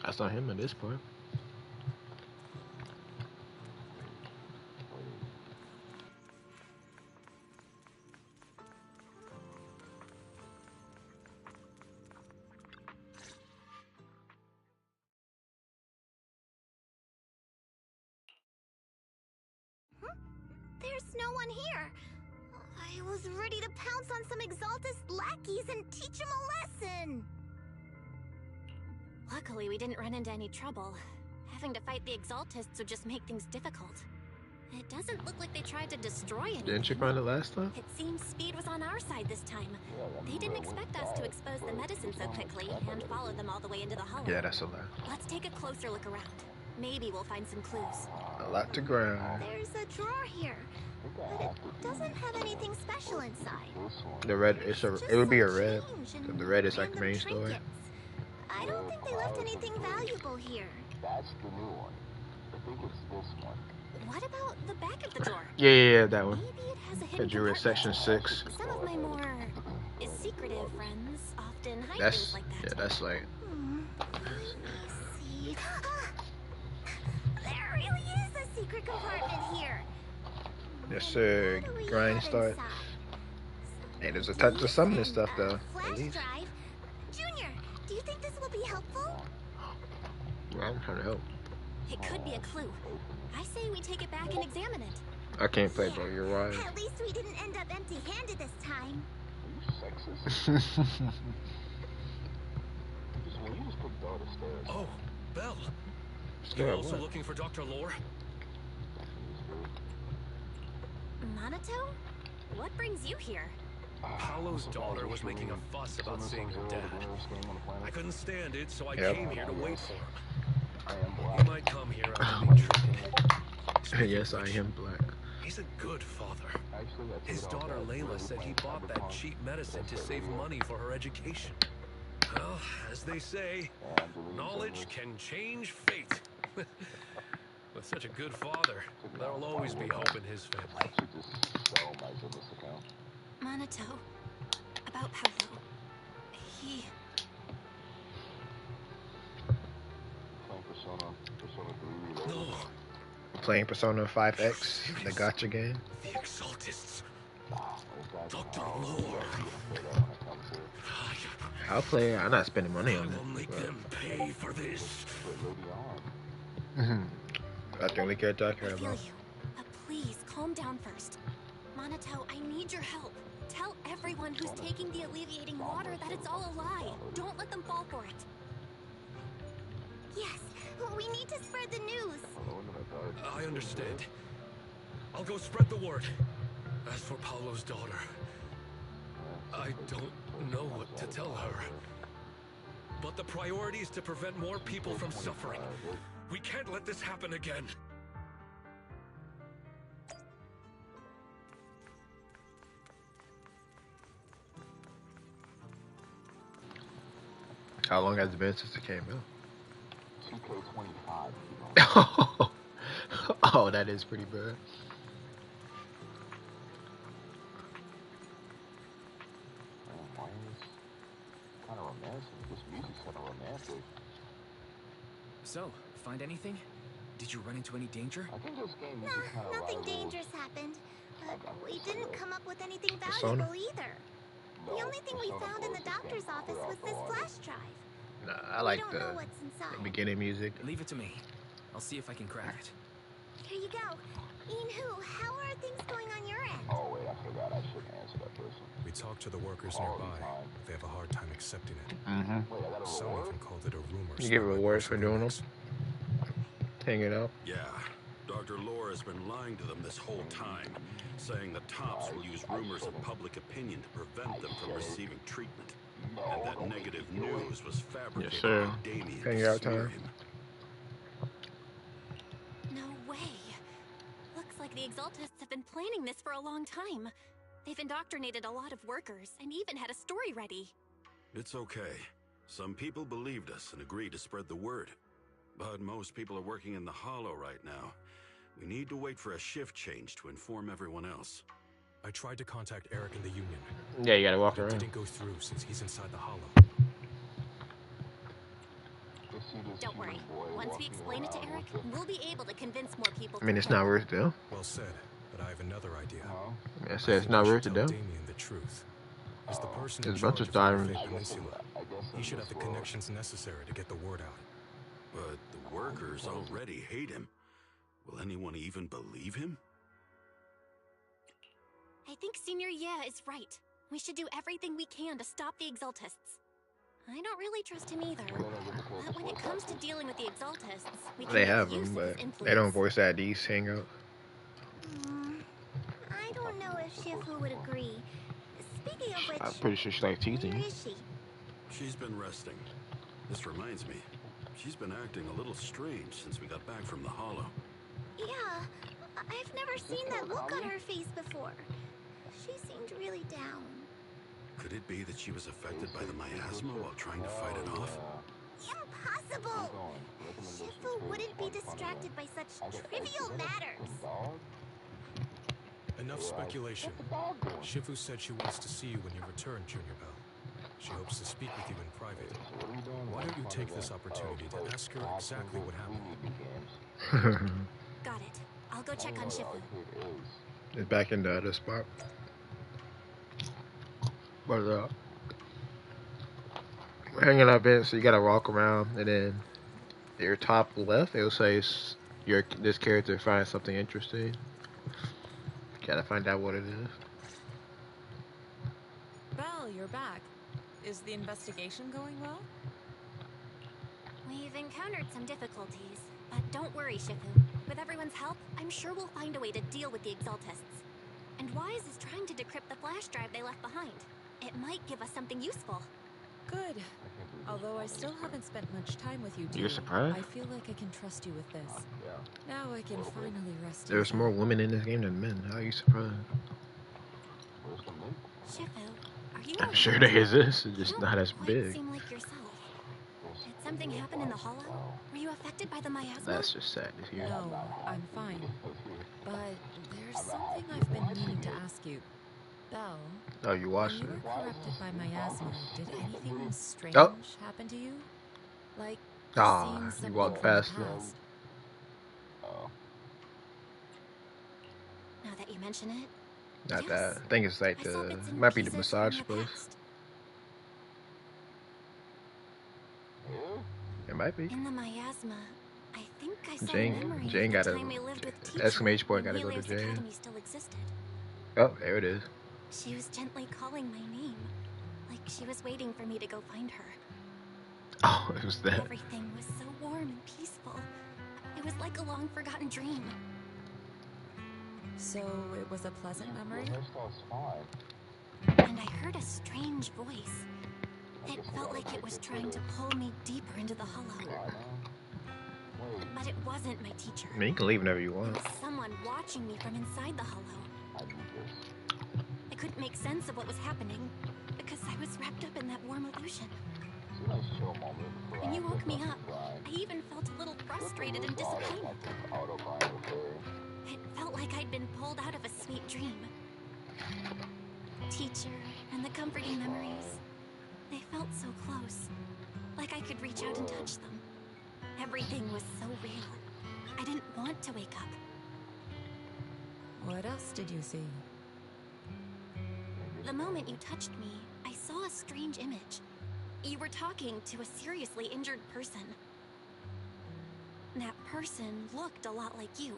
I saw him in this part. There's no one here. I was ready to pounce on some Exaltus lackeys and teach them a lesson. Luckily, we didn't run into any trouble. Having to fight the Exaltists would just make things difficult. It doesn't look like they tried to destroy anything. Didn't you find it last time? It seems speed was on our side this time. They didn't expect us to expose the medicine so quickly and follow them all the way into the hollow. Yeah, that's a lot. Let's take a closer look around. Maybe we'll find some clues. A lot to grab. There's a drawer here, but it doesn't have anything special inside. The red, it would be a red. The red is like the main story. Trinkets. I don't think they left anything valuable here. That's the new one. I think it's this one. What about the back of the drawer? Yeah, that one. Maybe it has a The hidden drawer is section compartment. 6. Some of my more secretive friends often hide That's things like that. yeah, that's like. Let me see. There really is a secret compartment here. Yes, sir. What do we Grind have start. inside? Hey, there's a touch of some of this stuff though. Flash At least. drive. Junior, do you think this will be helpful? Well, I'm trying to help. It could be a clue. I say we take it back and examine it. I can't play, bro. You're right. At least we didn't end up empty-handed this time. Are you sexist? You just put daughter stairs. Oh, Belle. Scared You're of also what? looking for Dr. Lore? Monato? What brings you here? Paolo's daughter was making a fuss about seeing her dad. I couldn't stand it, so I Yep. came here to wait for him. I am He black. might come here out to be treated. Yes, I am black. He's a good father. Actually, I His took it daughter off that Layla blue said he plant bought that cyberpunk. cheap medicine to save money for her education. Well, as they say, And I'm deleting knowledge Zenless. can change fate. With such a good father, there'll always be hope in his I family. should just sell my Zenless account. Monato. About Paolo. He... Playing Persona 3 Reloaded. No, Playing Persona 5X, the gotcha game. the Exaltists. Those guys Dr. are all Lore. really afraid of when it comes to I'll play it. I'm not spending money I on will make it. them pay for this. Lady on. That's the only character I care I feel about. you. But please, calm down first. Monato, I need your help. Tell everyone who's taking the alleviating water that it's all a lie. Don't let them fall for it. Yes, we need to spread the news. I understand. I'll go spread the word. As for Paolo's daughter, I don't know what to tell her. But the priority is to prevent more people from suffering. We can't let this happen again. How long has it been since it came out? 2K25. You know. Oh, that is pretty bad. Man, why is this kind of romantic? This music's kind of romantic. So, find anything? Did you run into any danger? I think this game No, uses kind of nothing rivals. dangerous happened. But we didn't come up with anything Persona? valuable either. The only thing we found in the doctor's office was this flash drive. Nah, I like we don't know the what's inside. beginning music. Leave it to me. I'll see if I can crack it. Here you go. Inhu, how are things going on your end? Oh wait, I forgot. I shouldn't answer that person. We talked to the workers All the nearby. time. They have a hard time accepting it. Mm-hmm. Wait, I got a Some reward? even called it a rumor. You give spread by rewards for doing them? mercenaries. Hanging out. Yeah, Dr. Lore has been lying to them this whole time, saying the tops will use rumors of public opinion to prevent them from receiving treatment. And that negative news was fabricated Yes, sir. by Damien Hang to out smear time. him. No way. Looks like the Exaltists have been planning this for a long time. They've indoctrinated a lot of workers and even had a story ready. It's okay. Some people believed us and agreed to spread the word. But most people are working in the Hollow right now. We need to wait for a shift change to inform everyone else. I tried to contact Eric in the Union. Yeah, you gotta walk It around. didn't go through since he's inside the Hollow. It Don't worry. Once we explain it to Eric, we'll be able to convince more people. I mean, it's not worth it. Well said, but I have another idea. I said it's not worth it, though. Damien the truth. As the person in There's a bunch charge of of sirens. Fate Peninsula, he should have the connections necessary to get the word out. But the workers already hate him. Will anyone even believe him? I think Senior Yeah is right. We should do everything we can to stop the Exaltists. I don't really trust him either. But when it comes to dealing with the Exaltists, we can They make have use them, of his but influence. they don't voice IDs hang out. I don't know if Shifu would agree. Speaking of which, I'm pretty sure she's like teasing where you. is she? She's been resting. This reminds me, she's been acting a little strange since we got back from the Hollow. Yeah, I've never seen that look on her face before. She seemed really down. Could it be that she was affected by the miasma while trying to fight it off? Impossible! Shifu wouldn't be distracted by such trivial matters. Enough speculation. Shifu said she wants to see you when you return, Junior Bell. She hopes to speak with you in private. Why don't you take this opportunity to ask her exactly what happened? Got it. I'll go check on Shifu. It's back in the other spot. But hanging up it, so you gotta walk around, and then your top left, it'll say this character finds something interesting. Gotta find out what it is. Belle, you're back. Is the investigation going well? We've encountered some difficulties, but don't worry, Shifu. With everyone's help, I'm sure we'll find a way to deal with the Exaltists. And Wise is trying to decrypt the flash drive they left behind. It might give us something useful. Good. Although I still haven't spent much time with you two. You're surprised? I feel like I can trust you with this. Now I can finally rest. There's more women in this game than men. How are you surprised? Shifu, are you I'm alright? sure there is this. It's just You not don't as quite big. seem like yourself. Did something happen in the Hollow? Were you affected by the miasma? That's just sad to hear. No, I'm fine. But there's something I've been meaning to ask you. Belle, Oh, you when watched you it? were corrupted by miasma, did anything strange Oh. happen to you? Like, Ah, seeing you something walked from the past it. past? Now that you mention it, Not yes. that. I think it's like I saw the bits and might be the pieces from massage the place. past. It might be. In the miasma, I think I saw Jane- a memory Jane of got the a time we lived with Teacher exclamation point, when gotta go to Helios Jane. Academy still existed. Oh, there it is. She was gently calling my name, like she was waiting for me to go find her. Oh, it was that. Everything was so warm and peaceful. It was like a long forgotten dream. So it was a pleasant memory? And I heard a strange voice. It felt like it was trying to pull me deeper into the hollow. But it wasn't my teacher. I mean, you can leave whenever you It want. was someone watching me from inside the hollow. I couldn't make sense of what was happening because I was wrapped up in that warm illusion. When you woke me up, I even felt a little frustrated and disappointed. It felt like I'd been pulled out of a sweet dream. Teacher and the comforting memories, they felt so close, like I could reach out and touch them. Everything was so real. I didn't want to wake up. What else did you see? The moment you touched me, I saw a strange image. You were talking to a seriously injured person. That person looked a lot like you.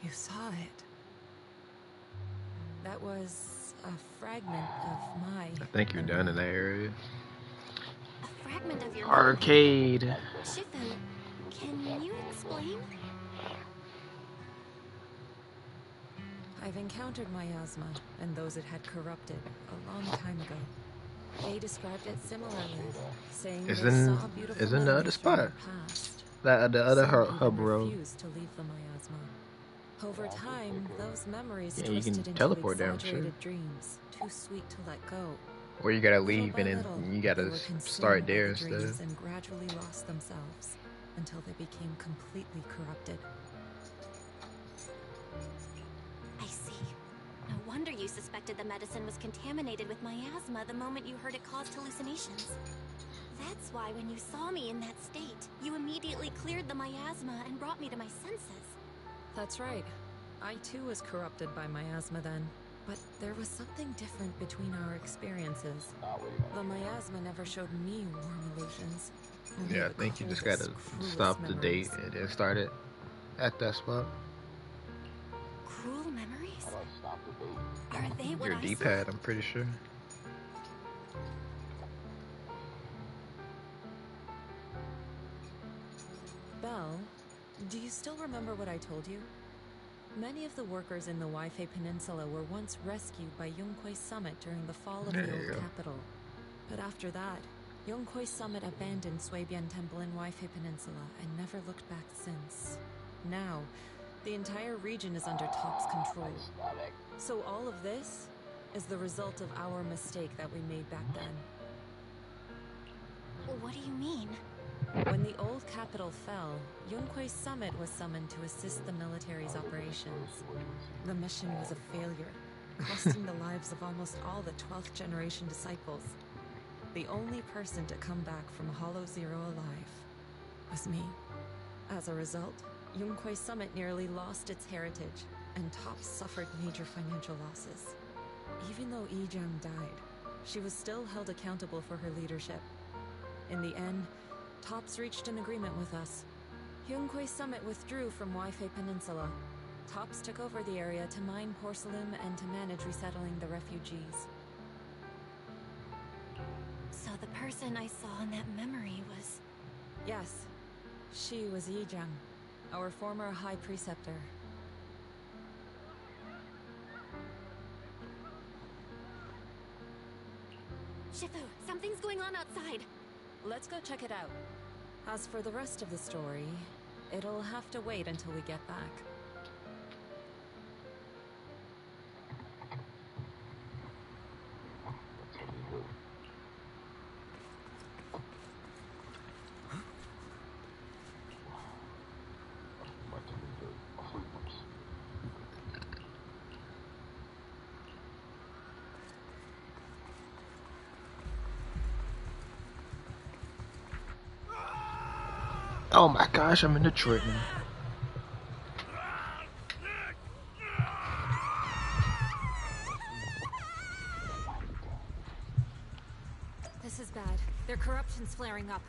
You saw it. That was a fragment of my... I think you're done in that area. A fragment of your Arcade. memory. Shifu, can you explain? I've encountered miasma and those it had corrupted a long time ago. They described it similarly, saying they saw beautiful Isn't the other memories from spot? their past. That the other Some hub even road. refused to leave the miasma. Over time, those memories Yeah, you can twisted into teleport there, I'm sure. exaggerated dreams, too sweet to let go. Or you gotta Little leave by and then little, you they gotta were consumed start by there the dreams instead. and gradually lost themselves until they became completely corrupted. I see. No wonder you suspected the medicine was contaminated with miasma the moment you heard it caused hallucinations. That's why, when you saw me in that state, you immediately cleared the miasma and brought me to my senses. That's right. I too was corrupted by miasma then. But there was something different between our experiences. The miasma never showed me warm illusions. Yeah, I think you just gotta stop the date and then start it at that spot. Cruel memories? Are they what Your I D-pad, saw? I'm pretty sure. Belle, do you still remember what I told you? Many of the workers in the Waifei Peninsula were once rescued by Yonghui Summit during the fall of the old capital. But after that, Yonghui Summit abandoned Suibian Temple in Waifei Peninsula and never looked back since. Now, the entire region is under Top's control. So all of this is the result of our mistake that we made back then. What do you mean? When the old capital fell, Yonghui Summit was summoned to assist the military's operations. The mission was a failure, costing the lives of almost all the 12th generation disciples. The only person to come back from Hollow Zero alive was me. As a result, Yonghui Summit nearly lost its heritage, and Top suffered major financial losses. Even though Yijang died, she was still held accountable for her leadership. In the end, Tops reached an agreement with us. Yonghui Summit withdrew from Waifei Peninsula. Tops took over the area to mine porcelain and to manage resettling the refugees. So the person I saw in that memory was... Yes, she was Yijang, our former High Preceptor. Shifu, something's going on outside. Let's go check it out. As for the rest of the story, it'll have to wait until we get back. Oh my gosh, I'm in Detroit now. This is bad. Their corruption's flaring up.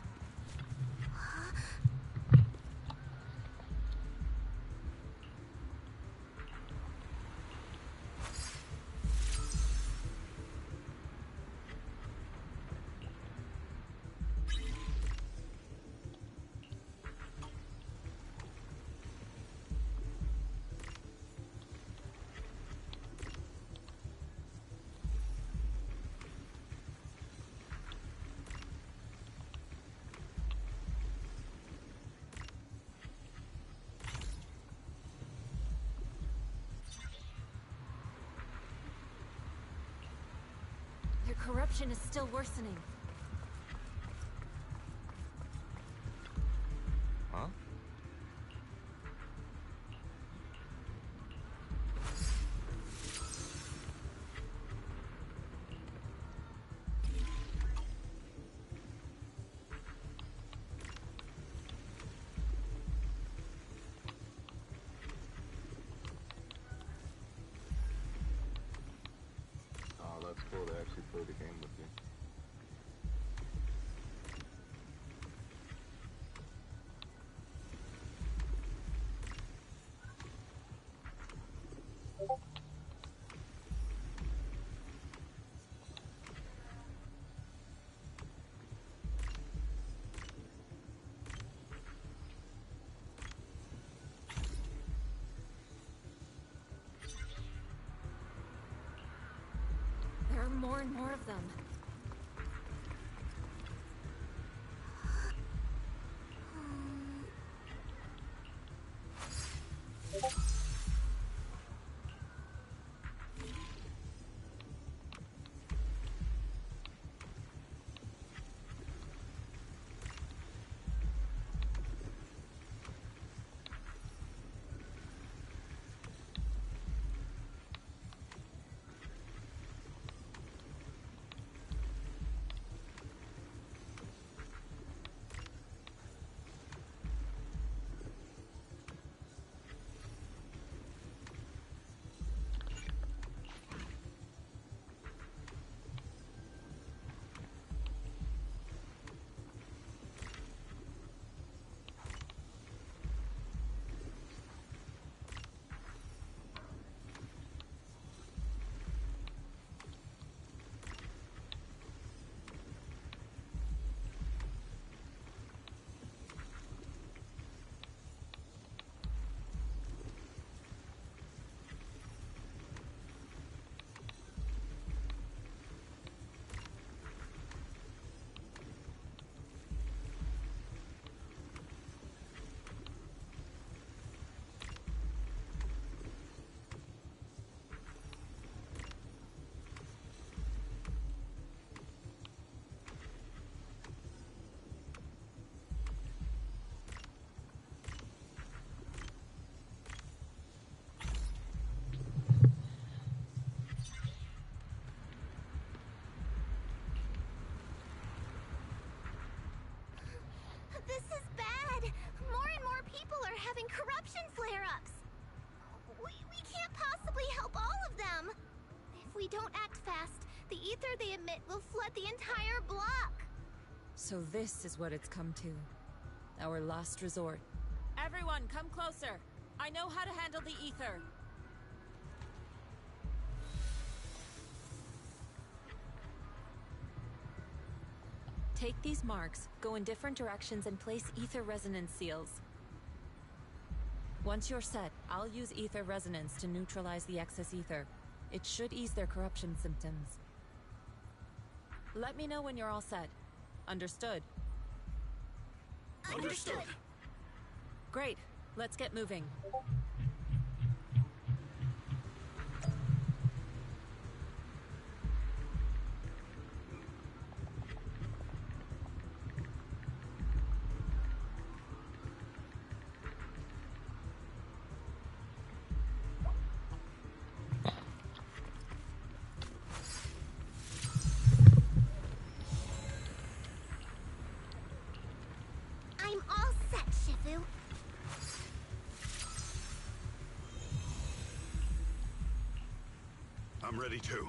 Their corruption is still worsening. Huh? Oh, that's cool. They actually play the game with you. There are more and more of them. we don't act fast, the ether they emit will flood the entire block. So this is what it's come to. Our last resort. Everyone, come closer. I know how to handle the ether. Take these marks, go in different directions, and place ether resonance seals. Once you're set, I'll use ether resonance to neutralize the excess ether. It should ease their corruption symptoms. Let me know when you're all set. Understood? Understood. Great. Let's get moving. I'm all set, Shifu. I'm ready too.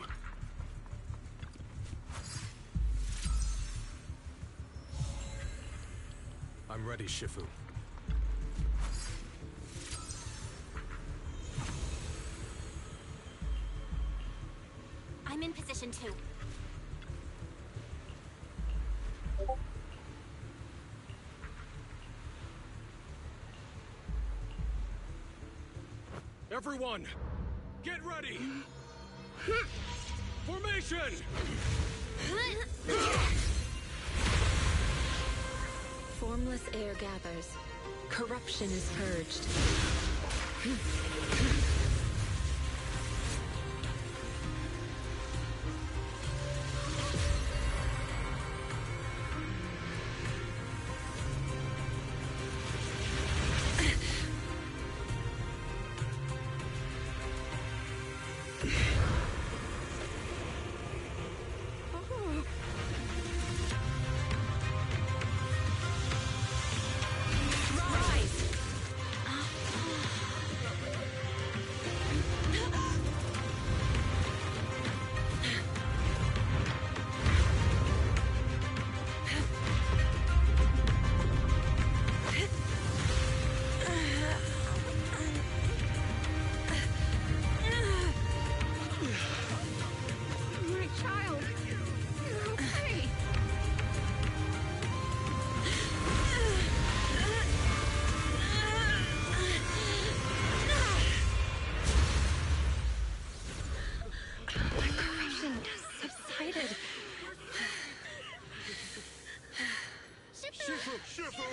I'm ready, Shifu. I'm in position too. Everyone, get ready! Formation! Formless air gathers. Corruption is purged. My child, you're okay. My corruption subsided. Shifu!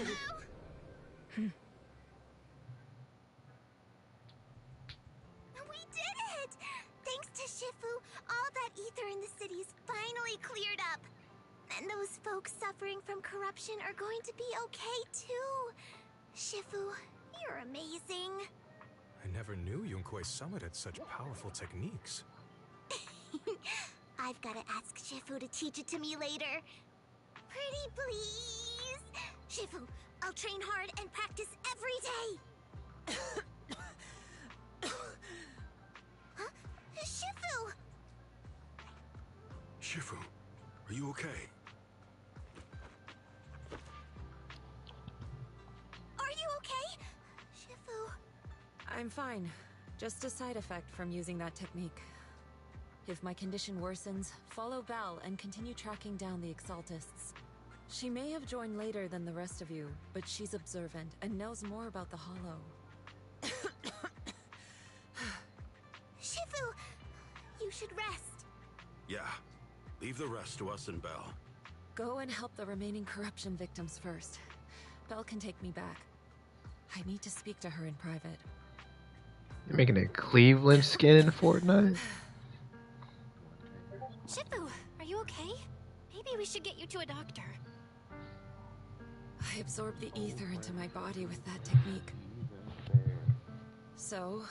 We did it! Thanks to Shifu, all that ether in the city's finally cleared up. And those folks suffering from corruption are going to be okay too. Shifu, you're amazing. I never knew Yunkwei Summit had such powerful techniques. I've got to ask Shifu to teach it to me later. Pretty please? Shifu, I'll train hard and practice every day. Huh? Shifu! Shifu, are you okay? Are you okay? Shifu. I'm fine. Just a side effect from using that technique. If my condition worsens, follow Belle and continue tracking down the Exaltists. She may have joined later than the rest of you, but she's observant and knows more about the Hollow. Shifu, you should rest. Yeah. Leave the rest to us and Belle. Go and help the remaining corruption victims first. Belle can take me back. I need to speak to her in private. You're making a Cleveland skin in Fortnite? Shifu, are you okay? Maybe we should get you to a doctor. I absorbed the ether into my body with that technique. So,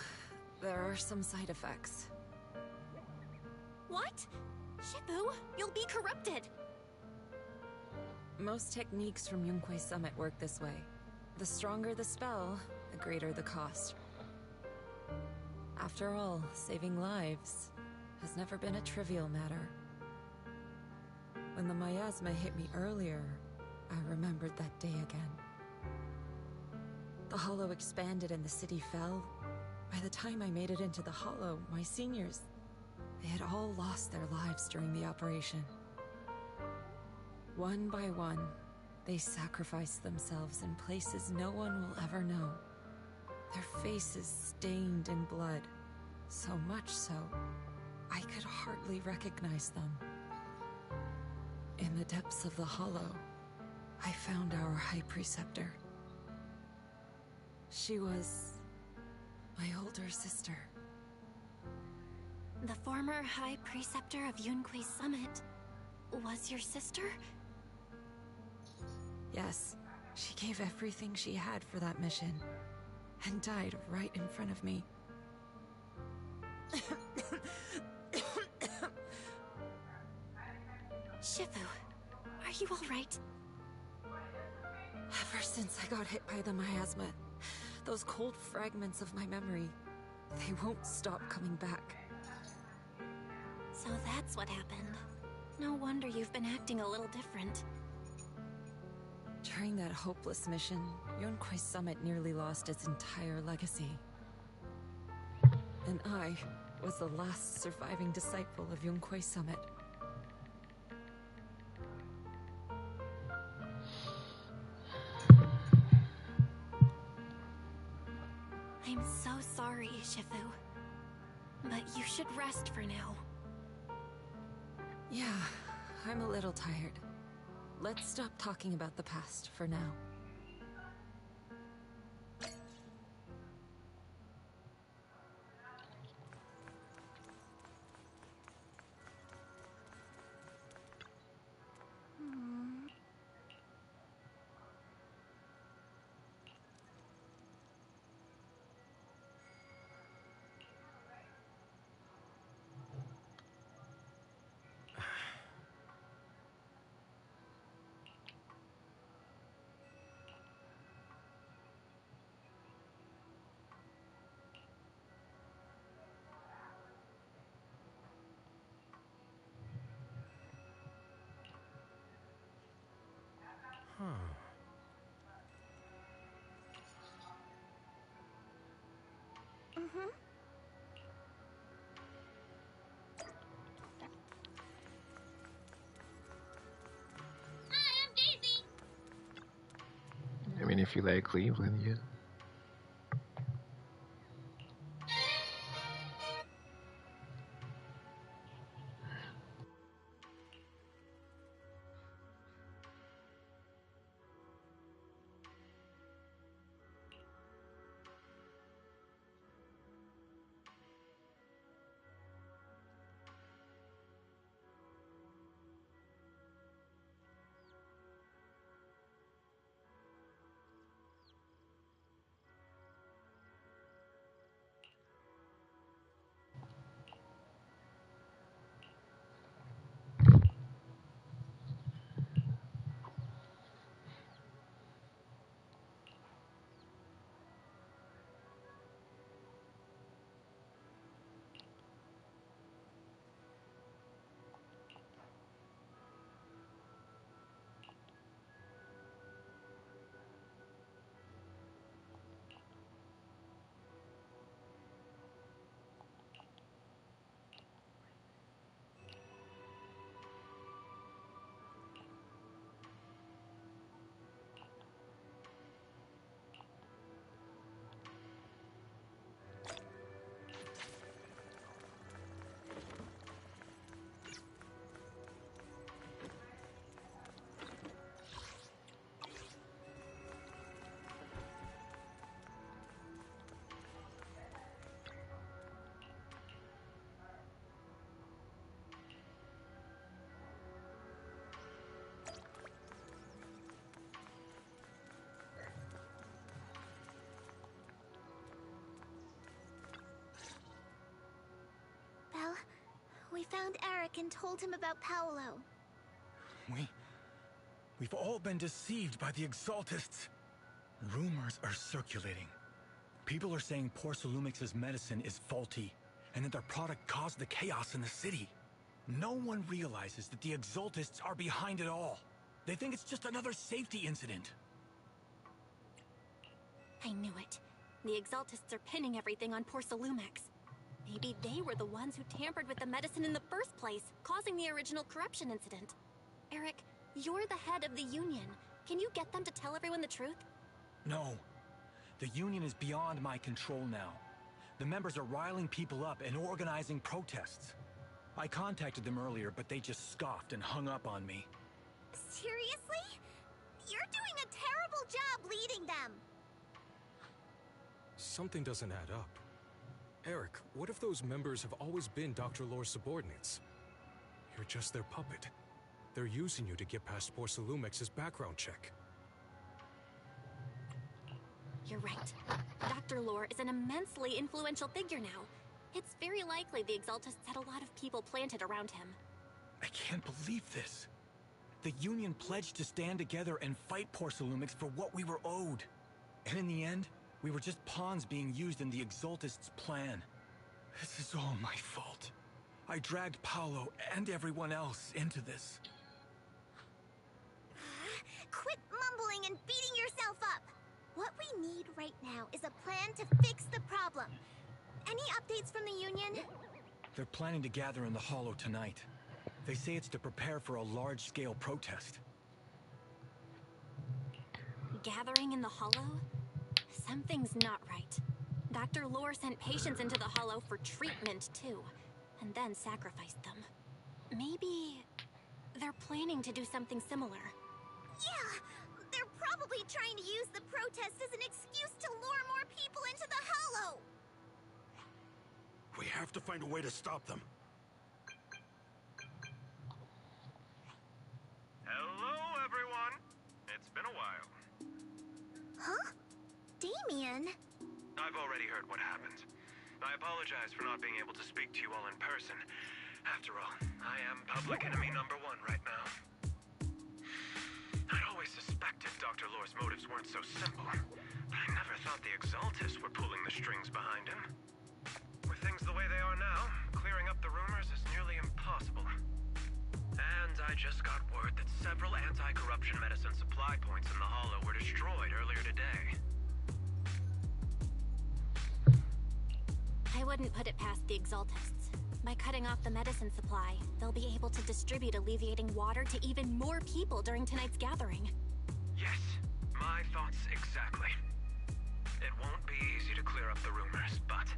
there are some side effects. What? Shifu, you'll be corrupted. Most techniques from Yunkwei Summit work this way. The stronger the spell, the greater the cost. After all, saving lives has never been a trivial matter. When the miasma hit me earlier, I remembered that day again. The hollow expanded and the city fell. By the time I made it into the hollow, my seniors, they had all lost their lives during the operation. One by one, they sacrificed themselves in places no one will ever know. Their faces stained in blood, so much so, I could hardly recognize them. In the depths of the hollow, I found our High Preceptor. She was my older sister. The former High Preceptor of Yunque's Summit was your sister? Yes, she gave everything she had for that mission, and died right in front of me. Shifu, are you all right? Ever since I got hit by the miasma, those cold fragments of my memory, they won't stop coming back. So that's what happened. No wonder you've been acting a little different. During that hopeless mission, Yunque's Summit nearly lost its entire legacy. And I was the last surviving disciple of Yunque's Summit. I'm so sorry, Shifu. But you should rest for now. Yeah, I'm a little tired. Let's stop talking about the past for now. I mean, if you like Cleveland, yeah. Well, we found Eric and told him about Paolo. We've all been deceived by the Exaltists. Rumors are circulating. People are saying Porcelumix's medicine is faulty, and that their product caused the chaos in the city. No one realizes that the Exaltists are behind it all. They think it's just another safety incident. I knew it. The Exaltists are pinning everything on poor Salumex. Maybe they were the ones who tampered with the medicine in the first place, causing the original corruption incident. Eric, you're the head of the Union. Can you get them to tell everyone the truth? No. The Union is beyond my control now. The members are riling people up and organizing protests. I contacted them earlier, but they just scoffed and hung up on me. Seriously? You're doing a terrible job leading them. Something doesn't add up. Eric, what if those members have always been Dr. Lore's subordinates? You're just their puppet. They're using you to get past poor Salumex's background check. You're right. Dr. Lore is an immensely influential figure now. It's very likely the Exaltists had a lot of people planted around him. I can't believe this. The Union pledged to stand together and fight poor Salumex for what we were owed. And in the end, we were just pawns being used in the Exaltists' plan. This is all my fault. I dragged Paolo and everyone else into this. Quit mumbling and beating yourself up. What we need right now is a plan to fix the problem. Any updates from the Union? They're planning to gather in the Hollow tonight. They say it's to prepare for a large-scale protest. Gathering in the Hollow? Something's not right. Dr. Lore sent patients into the Hollow for treatment, too, and then sacrificed them. Maybe they're planning to do something similar. Yeah, they're probably trying to use the protest as an excuse to lure more people into the Hollow. We have to find a way to stop them. Hello, everyone. It's been a while. Huh? Damien? I've already heard what happened. I apologize for not being able to speak to you all in person. After all, I am public enemy #1 right now. I'd always suspected Dr. Lore's motives weren't so simple, but I never thought the Exaltists were pulling the strings behind him. With things the way they are now, clearing up the rumors is nearly impossible. And I just got word that several anti-corruption medicine supply points in the Hollow were destroyed earlier today. I wouldn't put it past the Exaltists. By cutting off the medicine supply, they'll be able to distribute alleviating water to even more people during tonight's gathering. Yes, my thoughts exactly. It won't be easy to clear up the rumors, but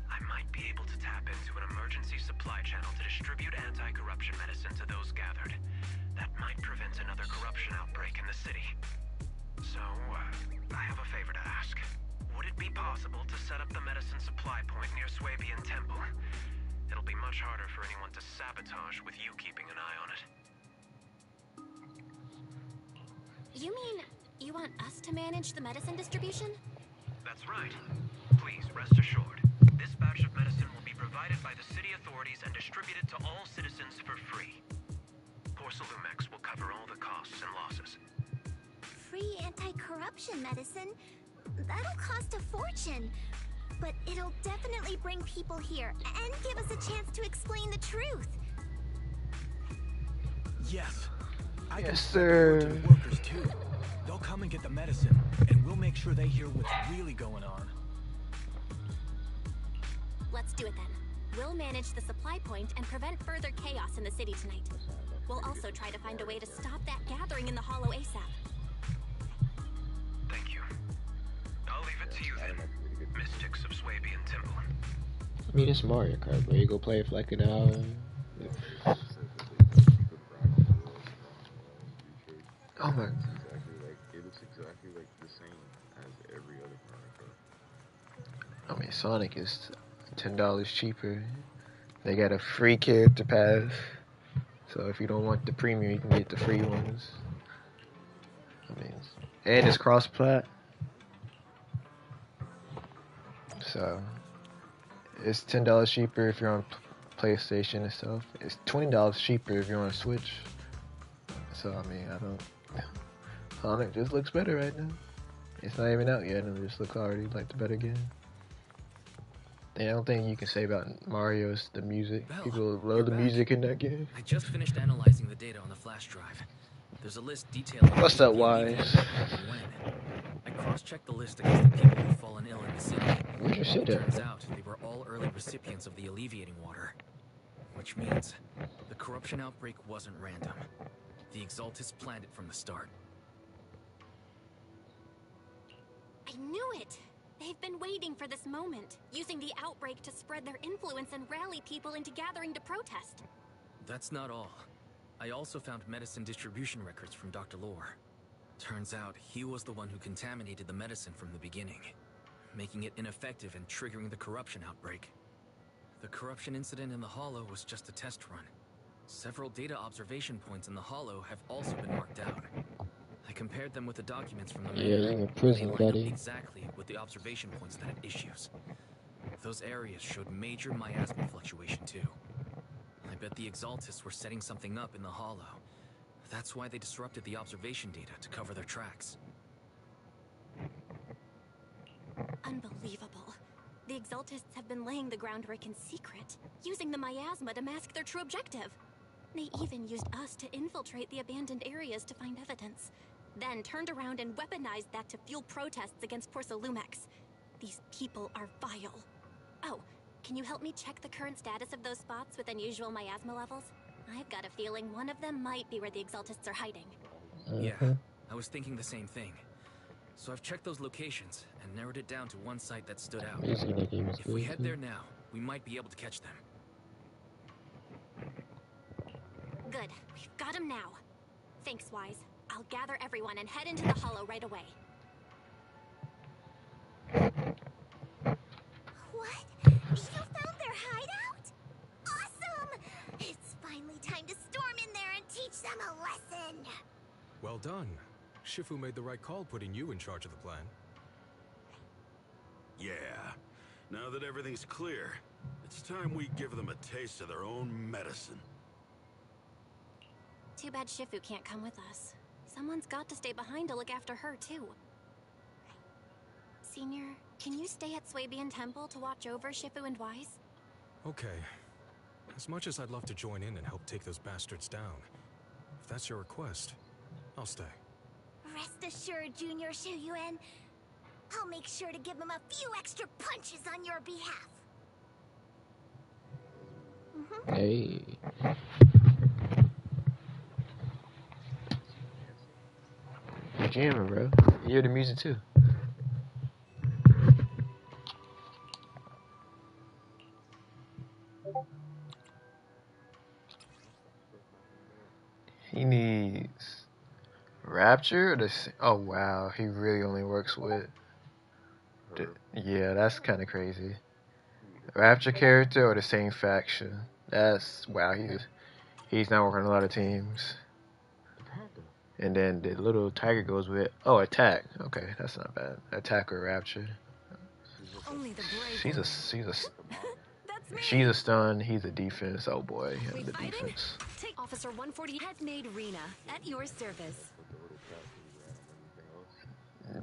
I might be able to tap into an emergency supply channel to distribute anti-corruption medicine to those gathered. That might prevent another corruption outbreak in the city. So, I have a favor to ask. Would it be possible to set up the medicine supply point near Swabian Temple? It'll be much harder for anyone to sabotage with you keeping an eye on it. You mean you want us to manage the medicine distribution? That's right. Please, rest assured. This batch of medicine will be provided by the city authorities and distributed to all citizens for free. Poor Salumex will cover all the costs and losses. Free anti-corruption medicine? That'll cost a fortune. But it'll definitely bring people here and give us a chance to explain the truth. Yes. Yes, sir. To the workers too. They'll come and get the medicine, and we'll make sure they hear what's really going on. Let's do it then. We'll manage the supply point and prevent further chaos in the city tonight. We'll also try to find a way to stop that gathering in the Hollow ASAP. Thank you. I'll leave it to you then, mystics of Swabian Temple. I mean, it's Mario Kart, bro. You go play it for like an hour. Oh my. It looks exactly like the same as every other Mario Kart. I mean, Sonic is $10 cheaper. They got a free character pass. So if you don't want the premium, you can get the free ones. I mean, and it's cross-plat. So it's $10 cheaper if you're on PlayStation and stuff. It's $20 cheaper if you're on Switch. So I mean, Sonic just looks better right now. It's not even out yet, and it just looks already like the better game. The only thing you can say about Mario is the music. Belle, People you're love the back. music in that game. I just finished analyzing the data on the flash drive. There's a list detailing What's who up, the Wise? alleviating and when. I cross-checked the list against the people who've fallen ill in the city. Where's your shit at? Turns out they were all early recipients of the alleviating water. Which means the corruption outbreak wasn't random. The Exaltists planned it from the start. I knew it! They've been waiting for this moment, using the outbreak to spread their influence and rally people into gathering to protest. That's not all. I also found medicine distribution records from Dr. Lore. Turns out he was the one who contaminated the medicine from the beginning, making it ineffective and triggering the corruption outbreak. The corruption incident in the Hollow was just a test run. Several data observation points in the Hollow have also been marked out. I compared them with the documents from the Yeah, mayor. you're in prison, They line buddy. up exactly with the observation points that it issues. Those areas showed major miasma fluctuation too. I bet the Exaltists were setting something up in the Hollow. That's why they disrupted the observation data to cover their tracks. Unbelievable. The Exaltists have been laying the groundwork in secret, using the miasma to mask their true objective. They even used us to infiltrate the abandoned areas to find evidence, then turned around and weaponized that to fuel protests against Porcelumex. These people are vile. Oh, can you help me check the current status of those spots with unusual miasma levels? I've got a feeling one of them might be where the Exaltists are hiding. Yeah, I was thinking the same thing. So I've checked those locations and narrowed it down to one site that stood out. If we head there now, we might be able to catch them. Good, we've got them now. Thanks, Wise. I'll gather everyone and head into the Hollow right away. What? You found their hideout? Awesome! It's finally time to storm in there and teach them a lesson. Well done. Shifu made the right call putting you in charge of the plan. Yeah. Now that everything's clear, it's time we give them a taste of their own medicine. Too bad Shifu can't come with us. Someone's got to stay behind to look after her, too. Senior, can you stay at Swabian Temple to watch over Shifu and Wise? Okay. As much as I'd love to join in and help take those bastards down, if that's your request, I'll stay. Rest assured, Junior Shuyuan. I'll make sure to give them a few extra punches on your behalf. Hey. You're jamming, bro. You hear the music too. He needs Rapture or oh wow, he really only works with yeah, that's kind of crazy. Rapture character or the same faction. That's wow, he's not working on a lot of teams. And then the little tiger goes with attack. Okay, that's not bad. Attack or Rapture. Only the brave. She's a stun. He's a defense. Oh boy, We the fighting? defense. Take Officer 140 has made Rena at your service.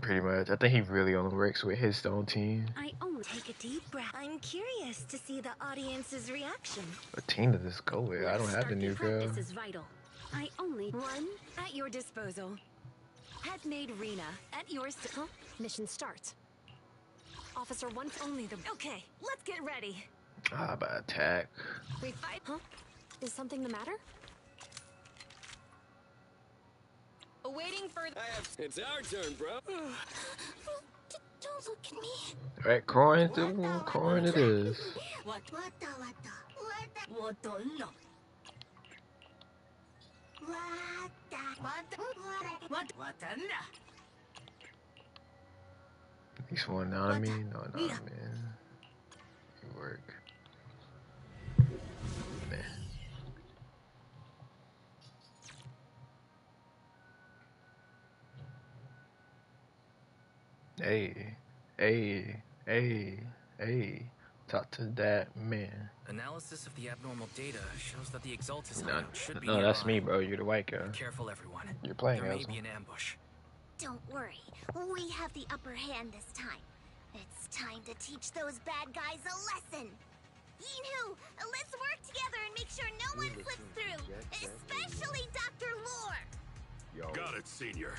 Pretty much. I think he really only works with his own team. I only take a deep breath. I'm curious to see the audience's reaction. What team does this go with? I don't have the new girl. This is vital. I only one at your disposal. Has made Rena at your mission starts. Officer one only the okay. Let's get ready. Ah, but attack. We fight. Huh? Is something the matter? Awaiting further. It's our turn, bro. Don't look at me. Right, Corin it is. What? He's one now. I mean, no, man. You work. Man. Hey. Talk to that man. Analysis of the abnormal data shows that the Exaltis No, hideout should be no, that's nearby. me, bro. You're the white guy. Be careful, everyone. You're playing There may as be an ambush. Don't worry. We have the upper hand this time. It's time to teach those bad guys a lesson. Yinhu, let's work together and make sure no one slips through, especially Dr. Lore. Got it, Senior.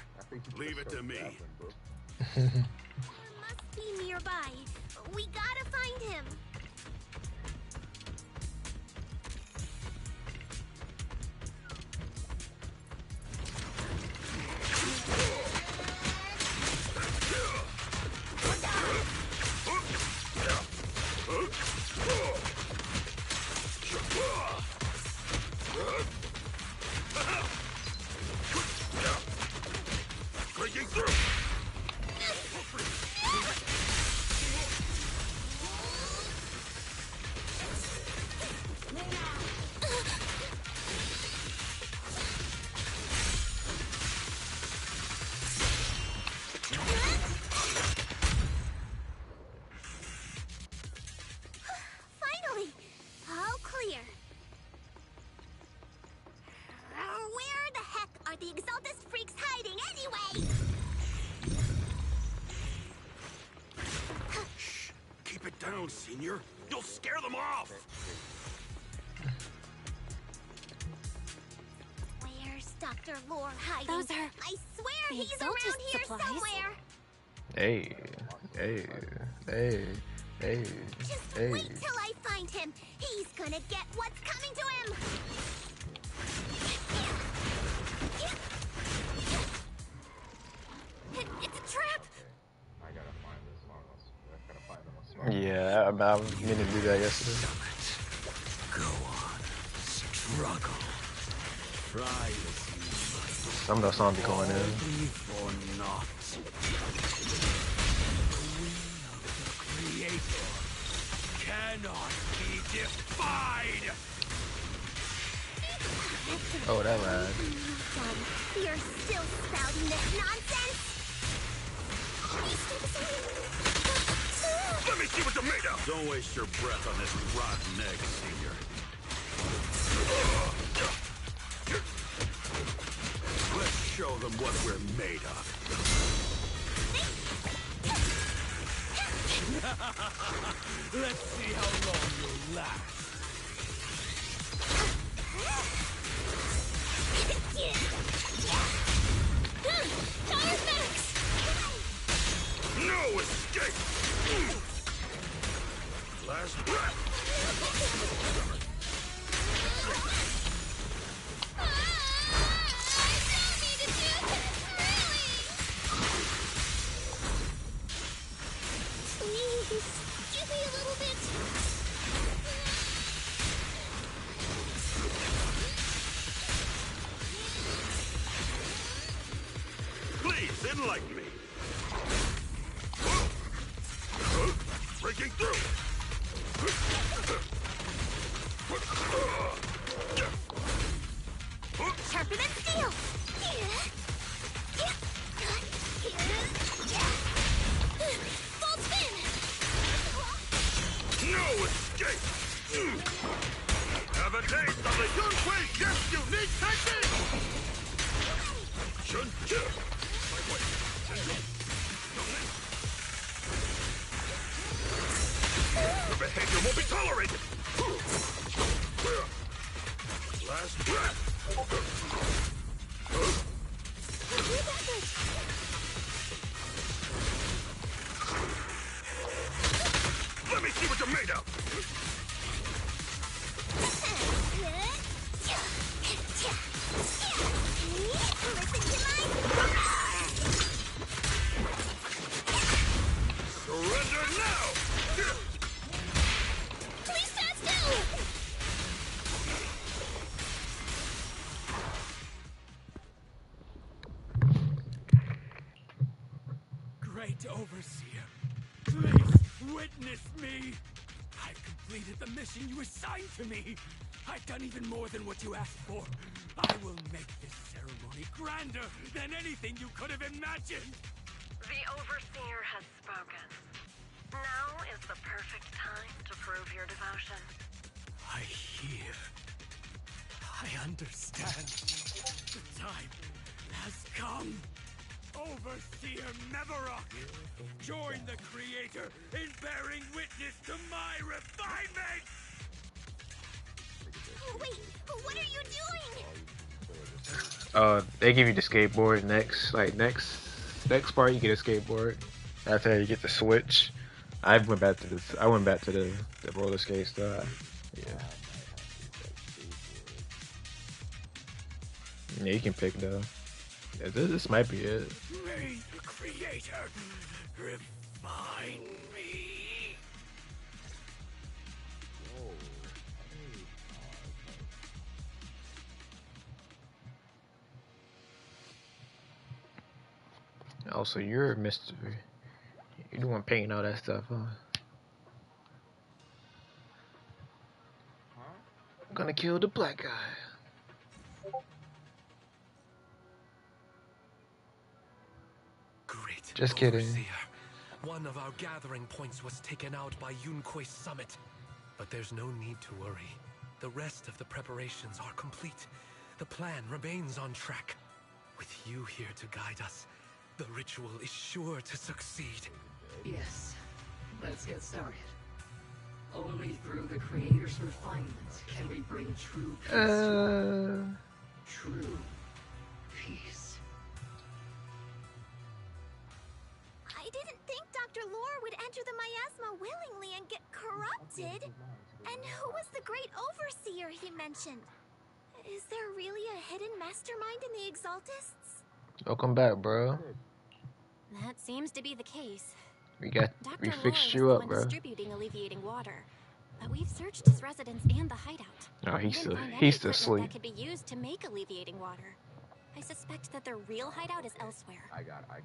Leave it to me. Lore must be nearby. We gotta find him. Breaking through! Finally! All clear. Where the heck are the Exaltist freaks hiding anyway? Shh! Keep it down, Senior. You'll scare them off! Where's Dr. Lore hiding? Those are I swear the he's Exaltist around here supplies. somewhere. Hey, hey, hey, hey, Just hey. wait till I find him. He's gonna get what's coming to him. It's a trap. Yeah, I was meaning to do that yesterday. Go on. Struggle. Try as Some of the songs be going in. you for naught. The will of the Creator cannot be defied! Oh, that ride. Son, you're still spouting this nonsense? Let me see what you're made of! Don't waste your breath on this rotten egg, Senior. Let's show them what we're made of. Let's see how long you'll last. No escape! Last breath! Please, give me a little bit. Please, enlighten me! Breaking through! Sharper than steel. Full spin. No escape! Have a taste of the Yunhui Yes unique technique! Shun-chu! My way. Your behavior won't be tolerated! Last breath! Let me see what you're made of! Surrender now! Please stand still. Great Overseer, please witness me! I've completed the mission you assigned to me! I've done even more than what you asked for! I will make this ceremony grander than anything you could have imagined! The Overseer has spoken. Now is the perfect time to prove your devotion. I hear. I understand. The time has come. Overseer Mevarok, join the Creator in bearing witness to my refinement! Wait, what are you doing? They give you the skateboard next. Like next part, you get a skateboard. After that, you get the Switch. I went back to the roller skate stuff. Yeah. Yeah, you can pick though. Yeah, this might be it. May the Creator refine me. Also, you're Mr. You're the one painting all that stuff, huh? I'm gonna kill the black guy. Great. Just kidding. Overseer, one of our gathering points was taken out by Yunque's summit. But there's no need to worry. The rest of the preparations are complete. The plan remains on track. With you here to guide us, the ritual is sure to succeed. Yes. Let's get started. Only through the Creator's refinement can we bring true peace to all. True peace. I didn't think Dr. Lore would enter the miasma willingly and get corrupted. And who was the great overseer he mentioned? Is there really a hidden mastermind in the Exaltists? Welcome back, bro. That seems to be the case. We fixed you up, bro. Distributing alleviating water, but we've searched his residence and the hideout. Oh, he's still asleep. That could be used to make alleviating water. I suspect that their real hideout is elsewhere.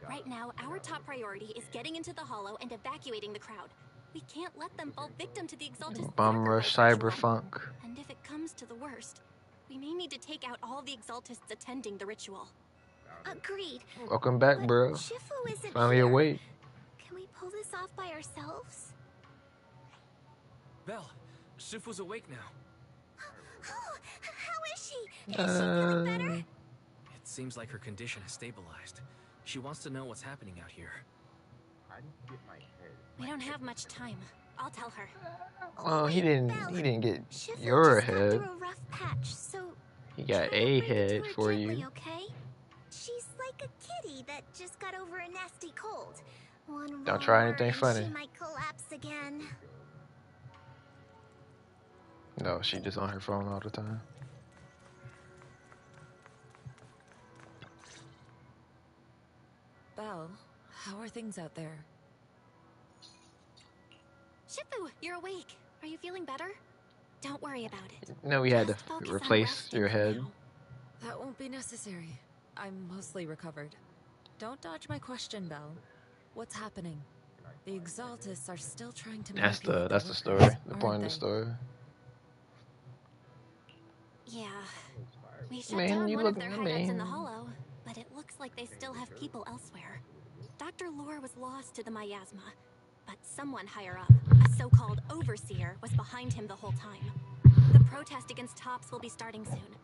Right now, our top priority is getting into the hollow and evacuating the crowd. We can't let them fall victim to the Exalted Bum rush cyberfunk. And if it comes to the worst, we may need to take out all the Exaltists attending the ritual. Agreed. Welcome back, bro. Shifu isn't Finally here. awake. Can we pull this off by ourselves? Belle, Shifu's awake now. How is she? Is she feeling better? It seems like her condition has stabilized. She wants to know what's happening out here. We don't have much time. I'll tell her. Well, he didn't get Shifu your just got head. through a rough patch, so He got try a to break it head to her for gently, you. Okay? She's like a kitty that just got over a nasty cold. One Don't try wrong anything word and funny. She might collapse again. No, she just on her phone all the time. Belle, how are things out there? Shifu, you're awake. Are you feeling better? Don't worry about it. No, we had to Just focus on replace resting your for head. now. That won't be necessary. I'm mostly recovered. Don't dodge my question, Belle. What's happening? The Exaltists are still trying to That's the manipulate story. workers, The aren't point of they? the story. Yeah. We shut Man, down you one of look their hideouts in the mean. hollow, but it looks like they still have people elsewhere. Dr. Lore was lost to the miasma, but someone higher up, a so-called overseer, was behind him the whole time. The protest against Tops will be starting soon.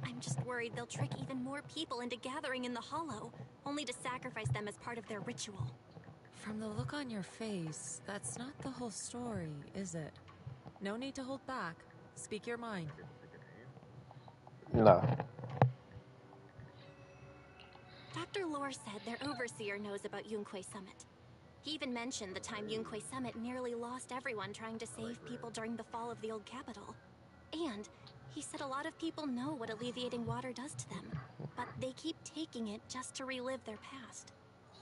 I'm just worried they'll trick even more people into gathering in the hollow, only to sacrifice them as part of their ritual. From the look on your face, that's not the whole story, is it? No need to hold back. Speak your mind. No. Dr. Lore said their overseer knows about Yunque's summit. He even mentioned the time Yunque's summit nearly lost everyone trying to save people during the fall of the old capital. And he said a lot of people know what alleviating water does to them, but they keep taking it just to relive their past.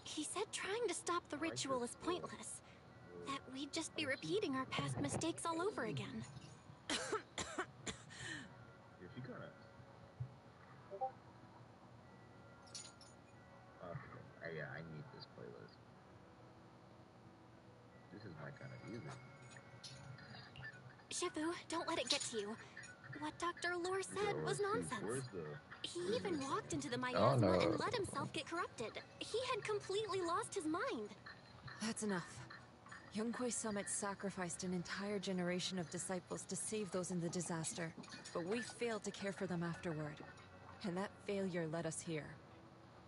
He said trying to stop the ritual is pointless, that we'd just be repeating our past mistakes all over again. Yeah, I need this playlist. This is my kind of music. Shifu, don't let it get to you. What Dr. Lore said was nonsense. He even walked into the miasma and let himself get corrupted. He had completely lost his mind. That's enough. Yunque's summit sacrificed an entire generation of disciples to save those in the disaster, but we failed to care for them afterward. And that failure led us here.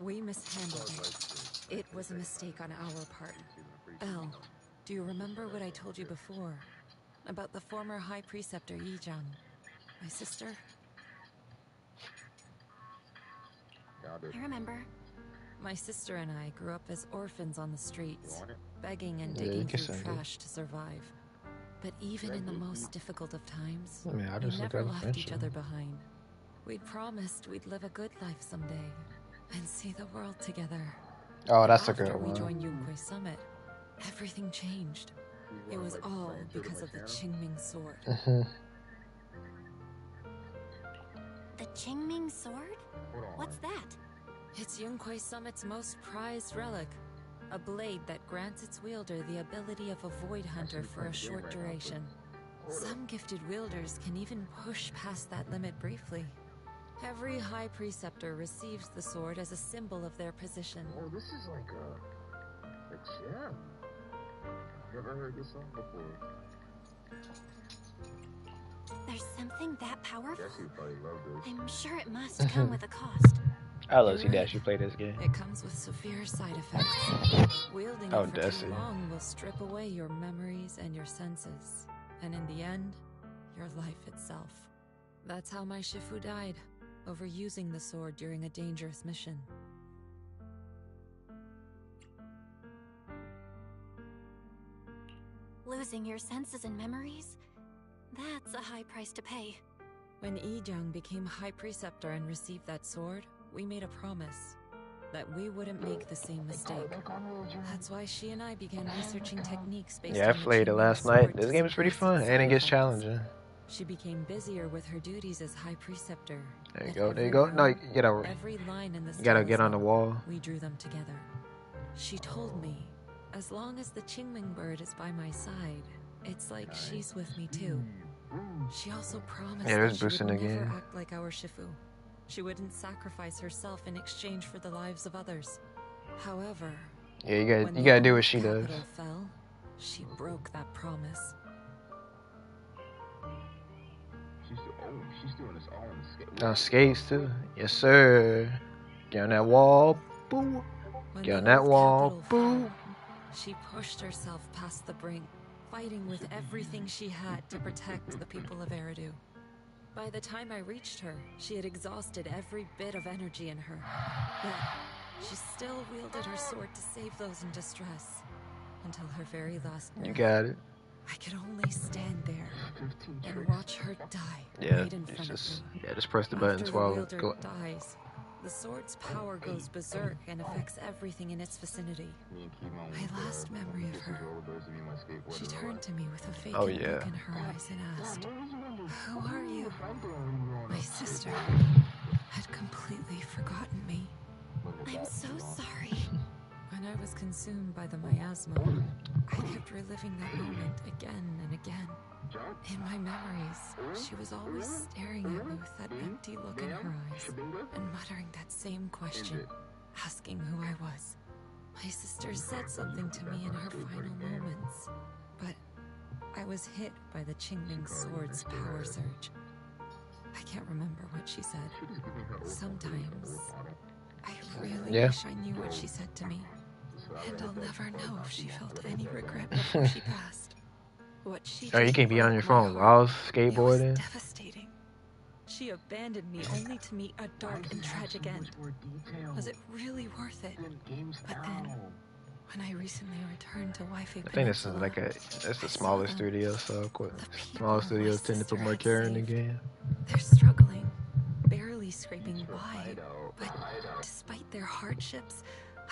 We mishandled it. It was a mistake on our part. Belle, do you remember what I told you before? About the former High Preceptor Yixuan, my sister? I remember. My sister and I grew up as orphans on the streets, begging and digging through trash to survive. But even in the most difficult of times, we never left each other behind. We'd promised we'd live a good life someday and see the world together. Oh, that's a good After we one. joined Yunhui Summit, everything changed. It was all because of the Qingming sword. The Qingming sword? What's that? It's Yunhui Summit's most prized relic. A blade that grants its wielder the ability of a void hunter for a short duration. Some gifted wielders can even push past that limit briefly. Every High Preceptor receives the sword as a symbol of their position. Oh, this is like a gem. Never heard this song before. There's something that powerful? Jesse probably loved this. I'm sure it must come with a cost. I love to see that you play this game. It comes with severe side effects. Wielding it for Desi. too long will strip away your memories and your senses. And in the end, your life itself. That's how my Shifu died, overusing the sword during a dangerous mission. Losing your senses and memories? That's a high price to pay. When Yizhang became High Preceptor and received that sword, we made a promise that we wouldn't make the same mistake. That's why she and I began researching techniques based on Yeah, I the played it Qingming last sword night. to This game is pretty suppress fun, its and it side gets effects. challenging. She became busier with her duties as High Preceptor. There you With go. There you every go. No, round, you gotta. every line in this You gotta get on the talisman, wall. we drew them together. She told me, as long as the Qingming bird is by my side, it's like she's with me too. She also promised Yeah, there's that she would boosting never again. act like our Shifu. She wouldn't sacrifice herself in exchange for the lives of others. However, Yeah, you when gotta the do old what she does. capital fell, she broke that promise. She's doing this all on the skate. On skates too. Yes, sir. Get on that wall. Boo. When Get on the that old wall. capital Boo. fell, she pushed herself past the brink, fighting with everything she had to protect the people of Eridu. By the time I reached her, she had exhausted every bit of energy in her. Yet, she still wielded her sword to save those in distress. Until her very last breath. You got it. I could only stand there and watch her die Yeah, right in front of me. just press the buttons After the while wielder go. dies, the sword's power goes berserk and affects everything in its vicinity. My last memory of her, she turned to me with a vacant look in her eyes and asked, "Who are you?" My sister had completely forgotten me. I'm so sorry. When I was consumed by the miasma, I kept reliving that moment again and again. In my memories, she was always staring at me with that empty look in her eyes and muttering that same question, asking who I was. My sister said something to me in her final moments, but I was hit by the Qingming sword's power surge. I can't remember what she said. Sometimes, I really wish I knew what she said to me. And I'll never know if she felt any regret before she passed. What she Oh, you can't be on your phone while skateboarding. It was devastating. She abandoned me only to meet a dark and tragic end. Was it really worth it? But then, when I recently returned to Wi-Fi I think this is like it's the smaller studio, so smaller studios tend to put more care in the game. They're struggling, barely scraping by. But despite their hardships,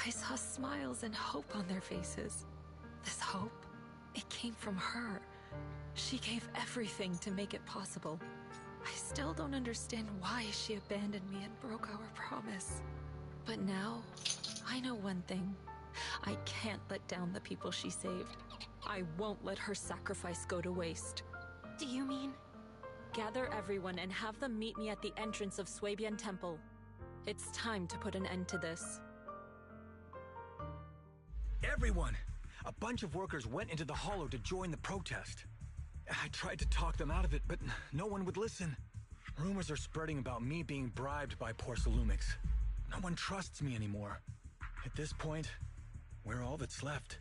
I saw smiles and hope on their faces. This hope, it came from her. She gave everything to make it possible. I still don't understand why she abandoned me and broke our promise. But now, I know one thing. I can't let down the people she saved. I won't let her sacrifice go to waste. Do you mean? Gather everyone and have them meet me at the entrance of Suibian Temple. It's time to put an end to this. Everyone! A bunch of workers went into the hollow to join the protest. I tried to talk them out of it, but no one would listen. Rumors are spreading about me being bribed by Porcelumix. No one trusts me anymore. At this point, We're all that's left.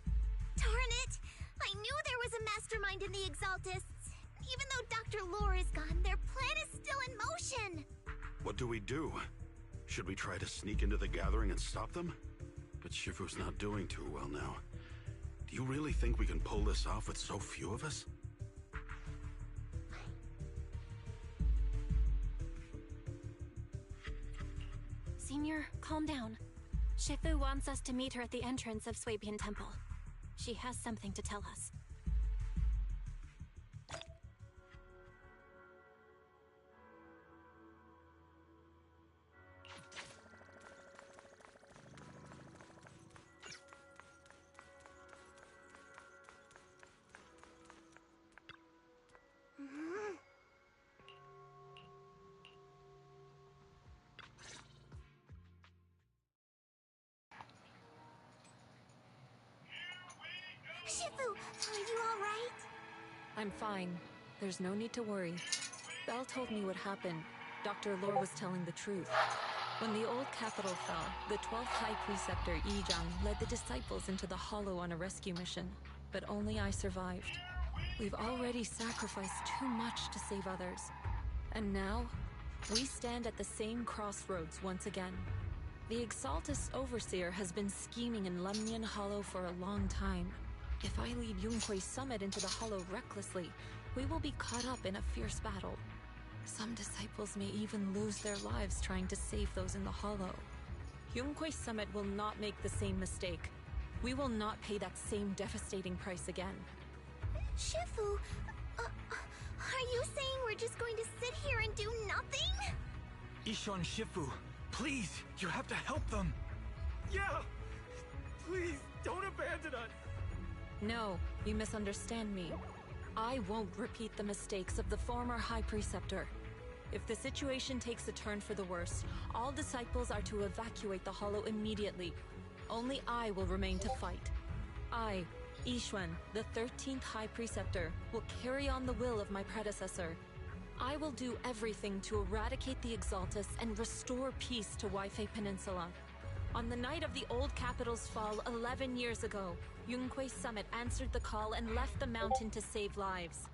Darn it! I knew there was a mastermind in the Exaltists. Even though Dr. Lore is gone, their plan is still in motion. What do we do? Should we try to sneak into the gathering and stop them? But Shifu's not doing too well now. Do you really think we can pull this off with so few of us? Senior, calm down. Shifu wants us to meet her at the entrance of Swabian Temple. She has something to tell us. Shifu, are you alright? I'm fine. There's no need to worry. Belle told me what happened. Dr. Lore was telling the truth. When the old capital fell, the 12th High Preceptor Yixuan led the disciples into the Hollow on a rescue mission. But only I survived. We've already sacrificed too much to save others. And now, we stand at the same crossroads once again. The Exaltus Overseer has been scheming in Lemnian Hollow for a long time. If I lead Yunque's summit into the Hollow recklessly, we will be caught up in a fierce battle. Some disciples may even lose their lives trying to save those in the Hollow. Yunque's summit will not make the same mistake. We will not pay that same devastating price again. Shifu, are you saying we're just going to sit here and do nothing? Yixuan, Shifu, please, you have to help them. Yeah! Please, don't abandon us! No, you misunderstand me. I won't repeat the mistakes of the former High Preceptor. If the situation takes a turn for the worse, all disciples are to evacuate the Hollow immediately. Only I will remain to fight. I, Yixuan, the 13th High Preceptor, will carry on the will of my predecessor. I will do everything to eradicate the Exaltus and restore peace to Waifei Peninsula. On the night of the old capital's fall 11 years ago, Yunque's summit answered the call and left the mountain to save lives.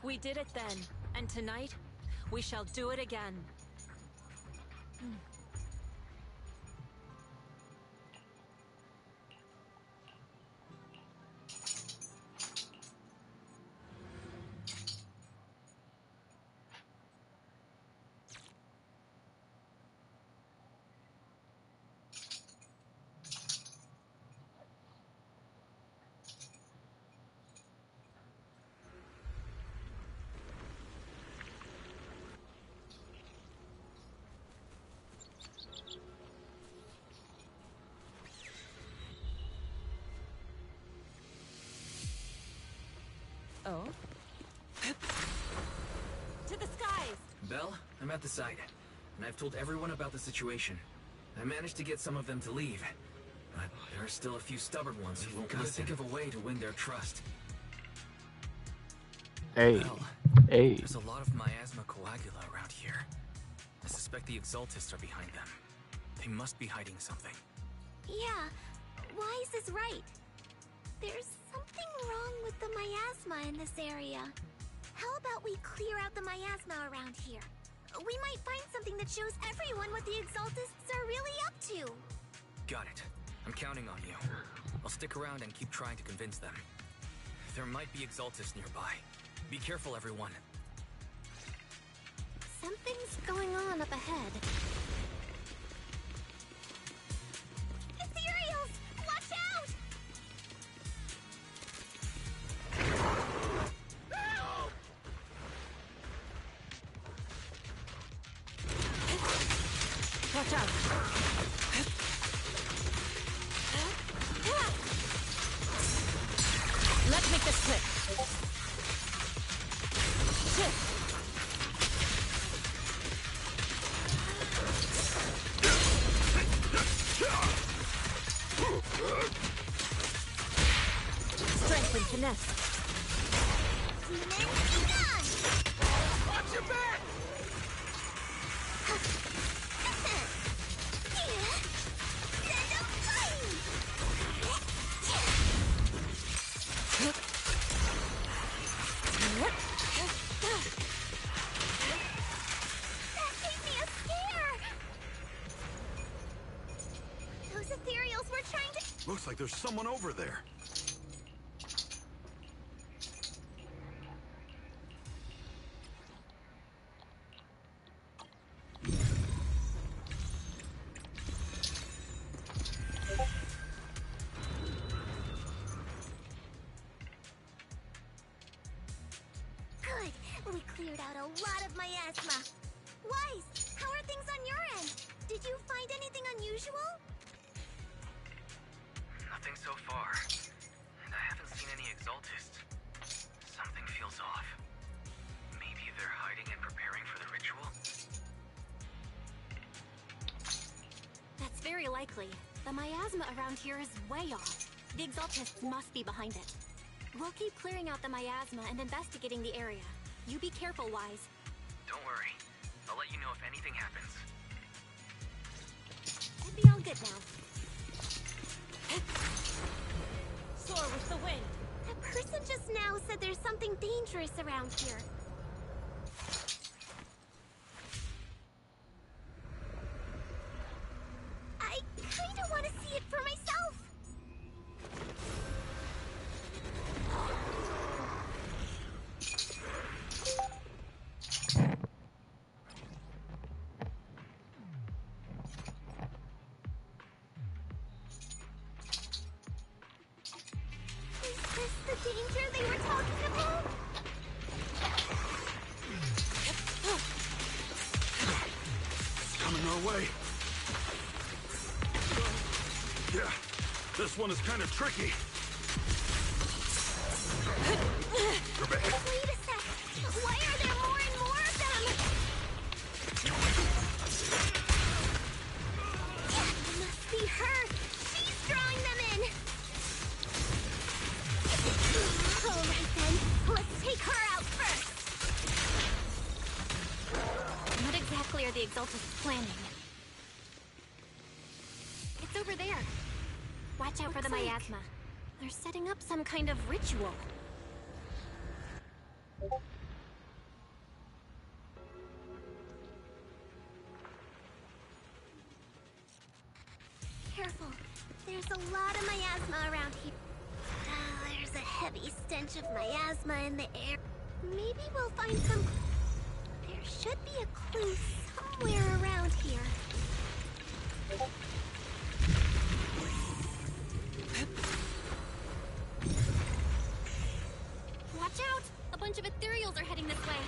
We did it then, and tonight, we shall do it again. Oh? To the skies! Belle, I'm at the site, and I've told everyone about the situation. I managed to get some of them to leave, but there are still a few stubborn ones who won't listen. Think of a way to win their trust. Hey, Belle, hey. there's a lot of miasma coagula around here. I suspect the Exaltists are behind them. They must be hiding something. Yeah, why is this right? There's something wrong with the miasma in this area. How about we clear out the miasma around here? We might find something that shows everyone what the Exaltists are really up to. Got it. I'm counting on you. I'll stick around and keep trying to convince them. There might be Exaltists nearby. Be careful, everyone. Something's going on up ahead. Ethereals! Watch out! Watch out! Let's make this quick. Shift. Strength and finesse. Watch your back! there's someone over there. Good. We cleared out a lot of miasma. Wise, how are things on your end? Did you find anything unusual? Nothing so far. And I haven't seen any exaltists. Something feels off. Maybe they're hiding and preparing for the ritual? That's very likely. The miasma around here is way off. The exaltists must be behind it. We'll keep clearing out the miasma and investigating the area. You be careful, Wise. Don't worry. I'll let you know if anything happens. It'd be all good now. Soar with the wind. That person just now said there's something dangerous around here. I kinda want to see it for myself. Is this the danger they were talking about? It's coming our way. Yeah, this one is kind of tricky. Wait a sec. Why are there more and more of them? It must be her. She's drawing them in. All right then. Let's take her out first. What exactly are the exaltists planning? It's over there. Watch out for the miasma. They're setting up some kind of ritual. Careful. There's a lot of miasma around here. There's a heavy stench of miasma in the air. Maybe we'll find some... There should be a clue somewhere around here. Watch out! A bunch of ethereals are heading this way.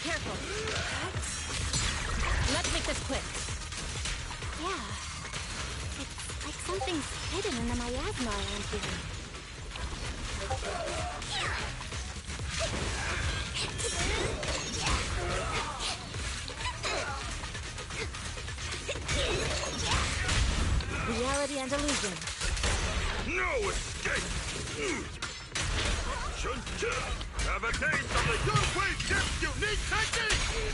Careful. Let's make this quick. Yeah. It's like something's hidden in the miasma around here. Reality and illusion. No escape! Have a taste of the Yunhui Dip's unique technique!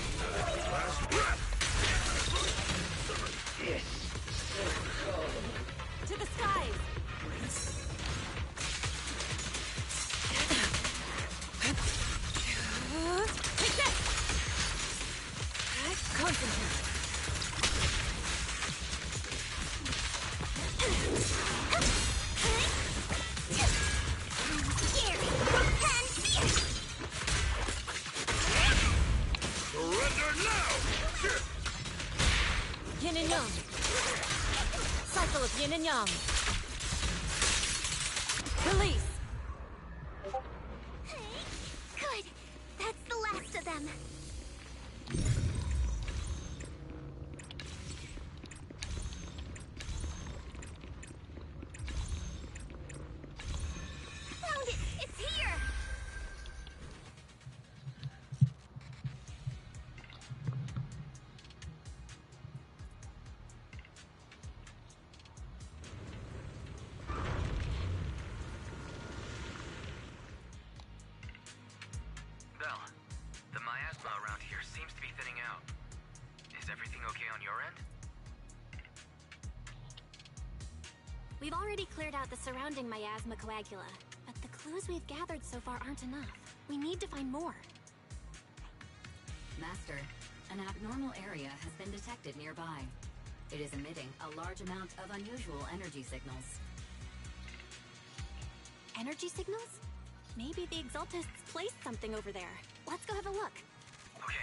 Last breath! To the skies! Take this! Concentrate. Surrender now! Yin and yang. Cycle of yin and yang. Release. Good. That's the last of them. Found it! It's here! Belle, the miasma around here seems to be thinning out. Is everything okay on your end? We've already cleared out the surrounding miasma coagula, but the clues we've gathered so far aren't enough. We need to find more. Master, an abnormal area has been detected nearby. It is emitting a large amount of unusual energy signals. Energy signals? Maybe the Exaltists placed something over there. Let's go have a look. Okay,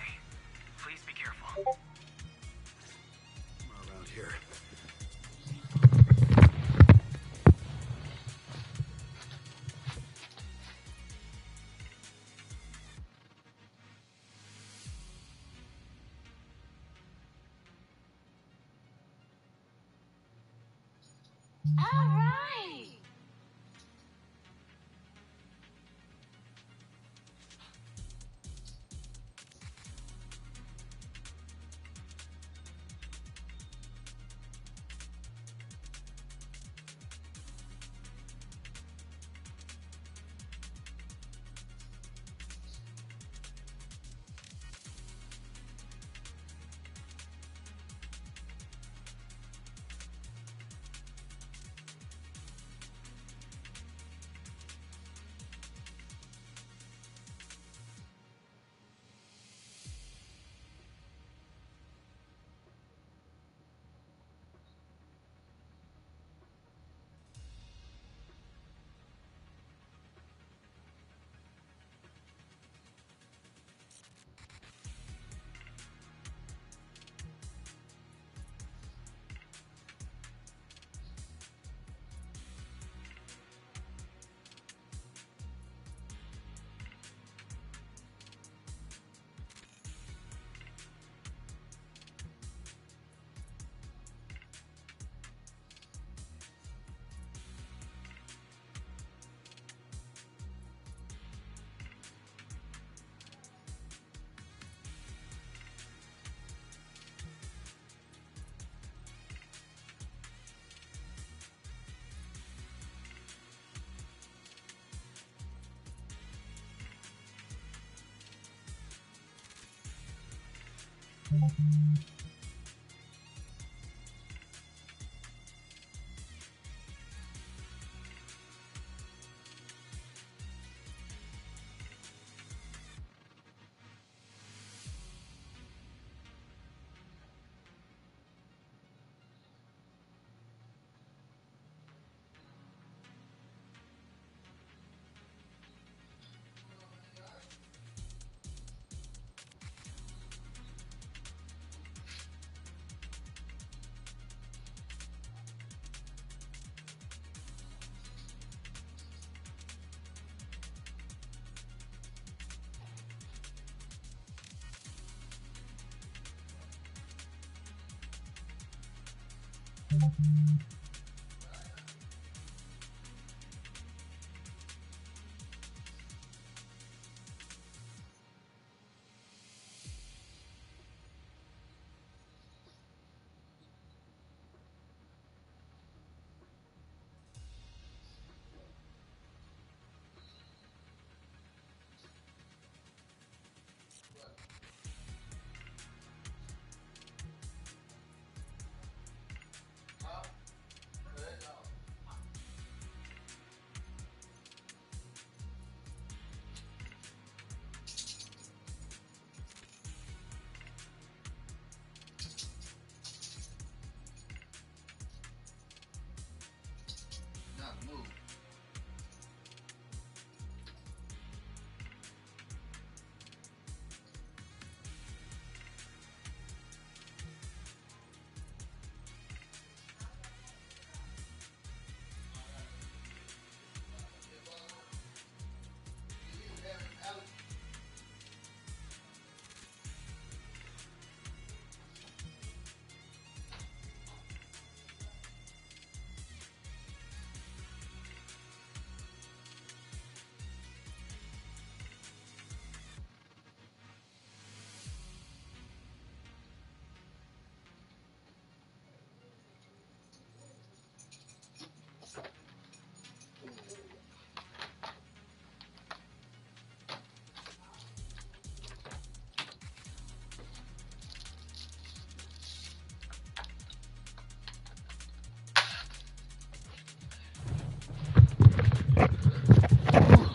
please be careful. Around here. All right!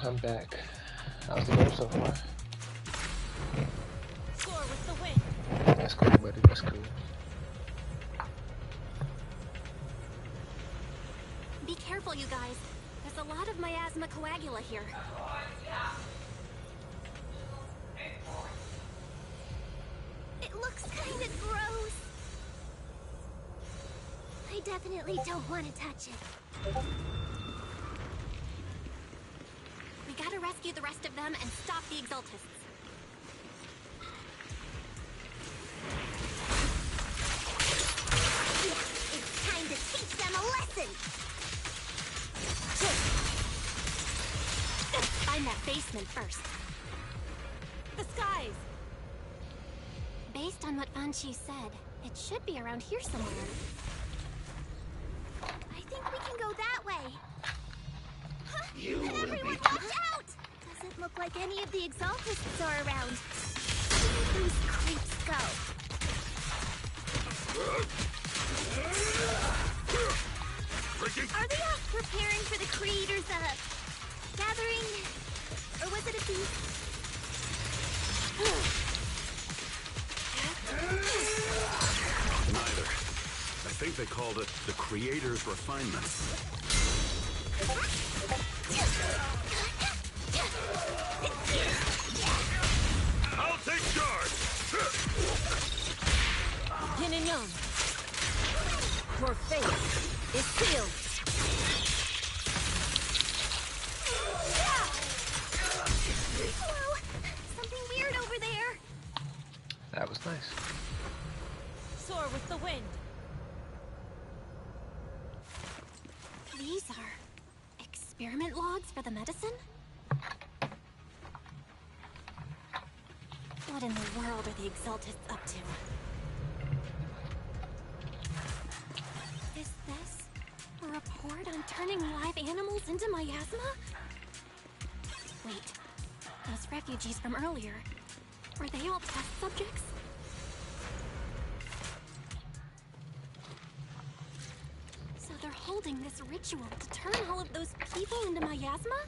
I'm back. How's the game so far? Score with the win. That's cool, buddy. That's cool. careful, you guys. There's a lot of miasma coagula here. It looks kind of gross. I definitely don't want to touch it. We gotta rescue the rest of them and stop the Exaltists. It's time to teach them a lesson! Find that basement first. The skies! Based on what Fan Chi said, it should be around here somewhere. I think we can go that way. You Everyone, watch out! Doesn't look like any of the Exaltists are around. Where did these creeps go? Are they off preparing for the Creators' gathering? Or was it a feast? Neither. I think they called it the Creator's Refinement. I'll take charge! Yin and Yang. Your fate is sealed. Whoa! Something weird over there. That was nice. Soar with the wind. These are experiment logs for the medicine? What in the world are the Exaltists up to? Is this a report on turning live animals into miasma? Wait, those refugees from earlier, were they all test subjects? So they're holding this ritual to turn all of those people into miasma?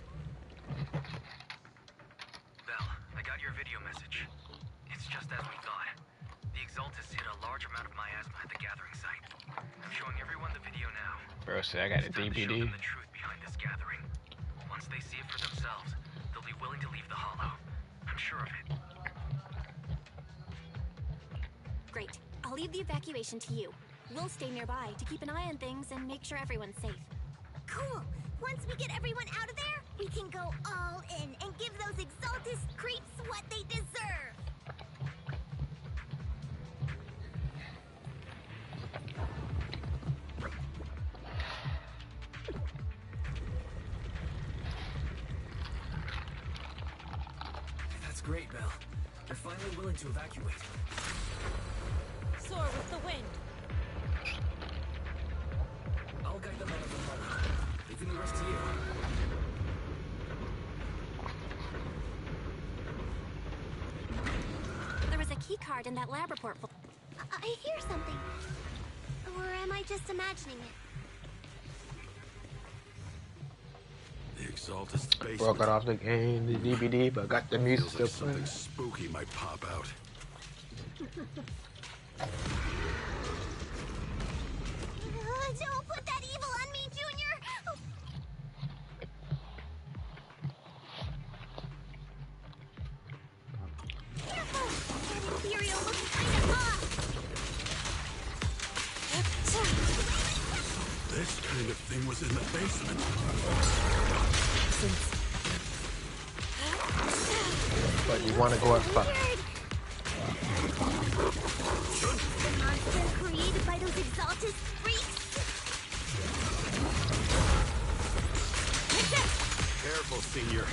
Belle, I got your video message. It's just as we thought. The Exaltists hit a large amount of miasma at the gathering site. I'm showing everyone the video now. Bro, so I got a It's time to show DVD. them the truth behind this gathering. Once they see it for themselves, they'll be willing to leave the Hollow. I'm sure of it. Great. I'll leave the evacuation to you. We'll stay nearby to keep an eye on things and make sure everyone's safe. Cool. Once we get everyone out of there, we can go all in and give those Exaltist creeps what they deserve. That's great, Belle. They're finally willing to evacuate. Soar with the wind. I'll guide them out of the hollow, leaving the rest to you. There was a key card in that lab report. I hear something. Or am I just imagining it? The Exaltist's basement. Broke it off the game, the DVD, but got the music Feels still like playing. something spooky might pop out. Don't put that evil on me, Junior! Careful! That Imperial looks kinda off! This kind of thing was in the basement. But you want to go and fuck. The monster created by those Exaltist freaks? Careful, Senior.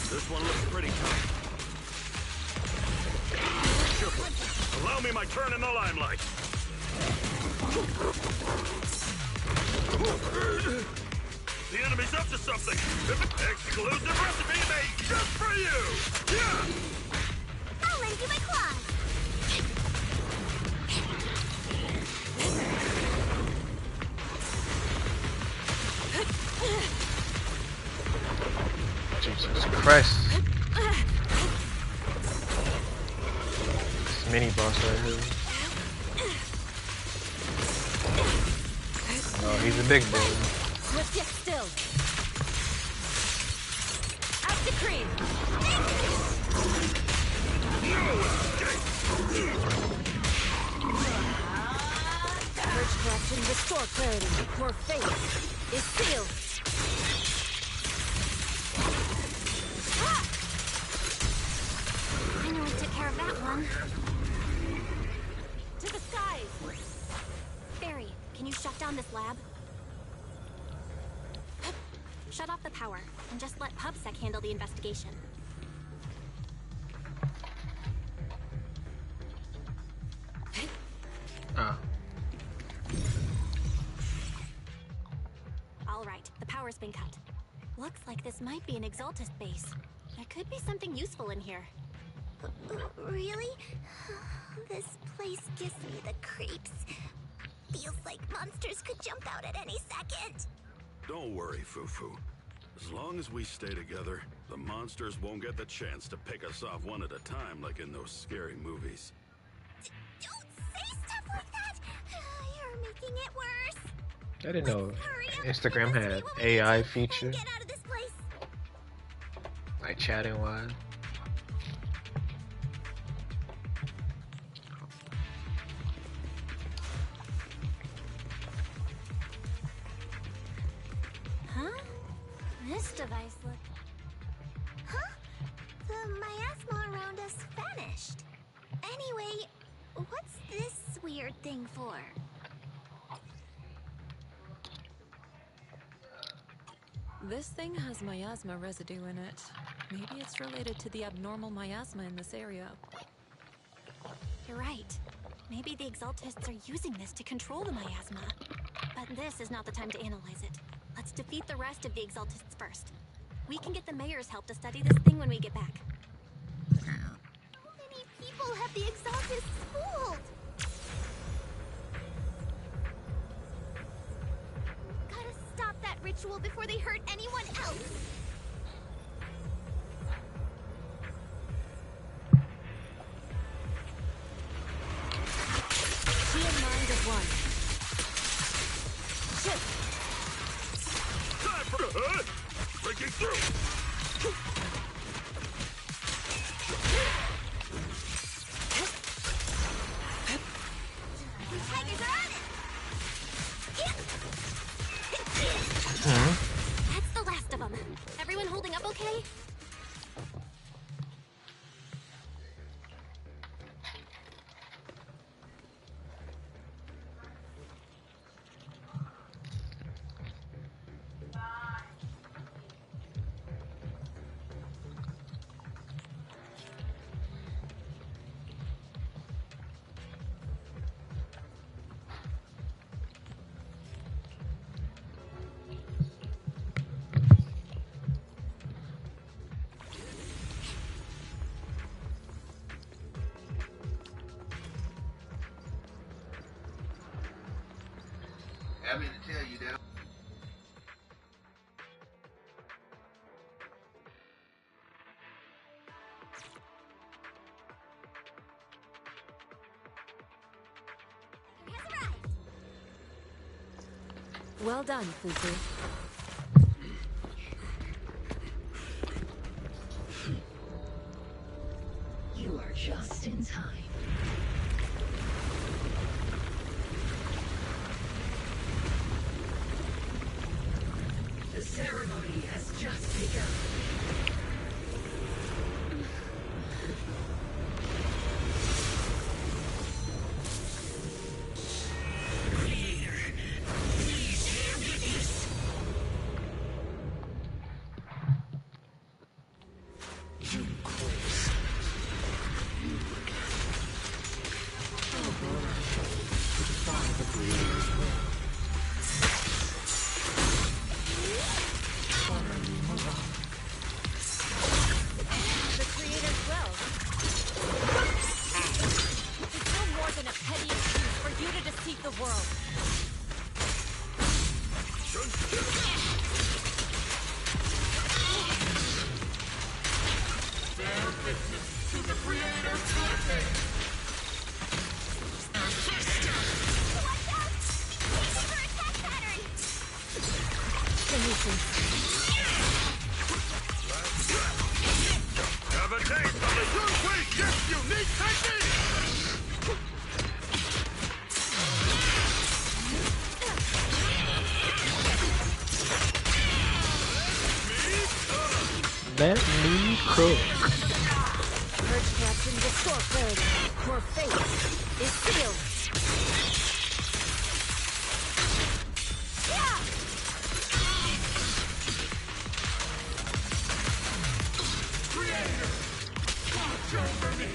This one looks pretty tough. Allow me my turn in the limelight. The enemy's up to something. Exclusive recipe made just for you. Yeah. I'll lend you my claws! Jesus Christ. This mini boss right here. Oh, he's a big boy. Swift yet still. Fury! Purge corruption, restore clarity. Your fate is sealed. I know we took care of that one. To the skies! Barry, can you shut down this lab? Shut off the power, and just let PubSec handle the investigation. All right, the power's been cut. Looks like this might be an Exaltist base. There could be something useful in here. Really? This place gives me the creeps. Feels like monsters could jump out at any second. Don't worry, Fufu. As long as we stay together, the monsters won't get the chance to pick us off one at a time like in those scary movies. Don't say stuff like that! You're making it worse. I didn't know Instagram had AI feature. Get out of this place. Like chatting wise. Huh? This device look... Huh? The miasma around us vanished. Anyway, what's this weird thing for? This thing has miasma residue in it. Maybe it's related to the abnormal miasma in this area. You're right. Maybe the Exaltists are using this to control the miasma. But this is not the time to analyze it. Let's defeat the rest of the Exaltists first. We can get the mayor's help to study this thing when we get back. How many people have the Exaltists fooled? Gotta stop that ritual before they hurt anyone else. She and mind as one. Shift! Time for breaking through! The tigers are on it! That's the last of them. Everyone holding up okay? I mean to tell you that. Well done, Fufu. You are just in time. The ceremony has just begun. Creator, please bear witness. The Exalted One has been restored. It is time to begin the ceremony. Let me cook. Purge corruption, restore clarity. Your fate is sealed. Creator! Watch over me!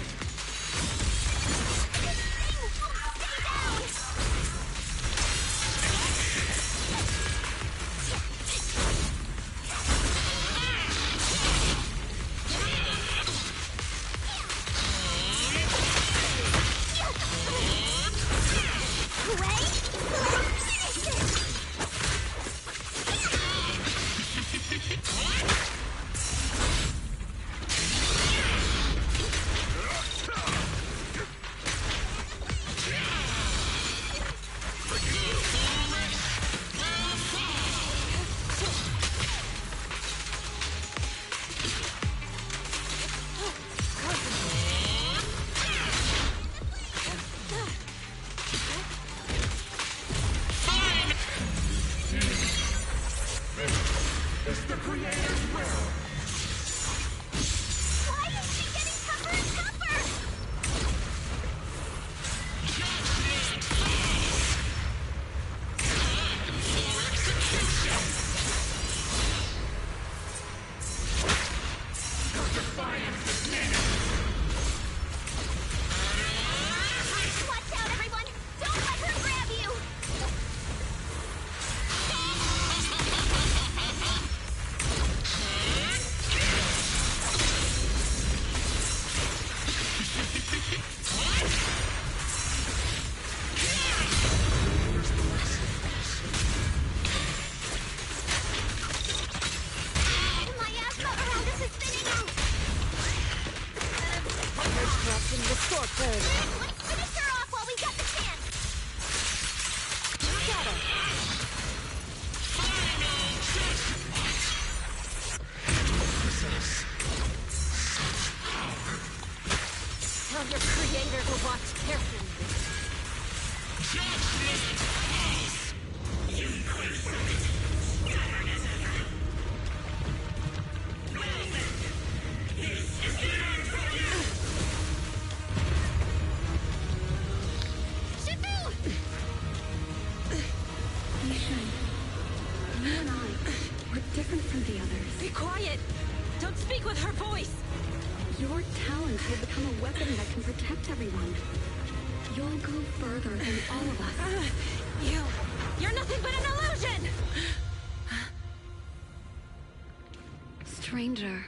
Stranger.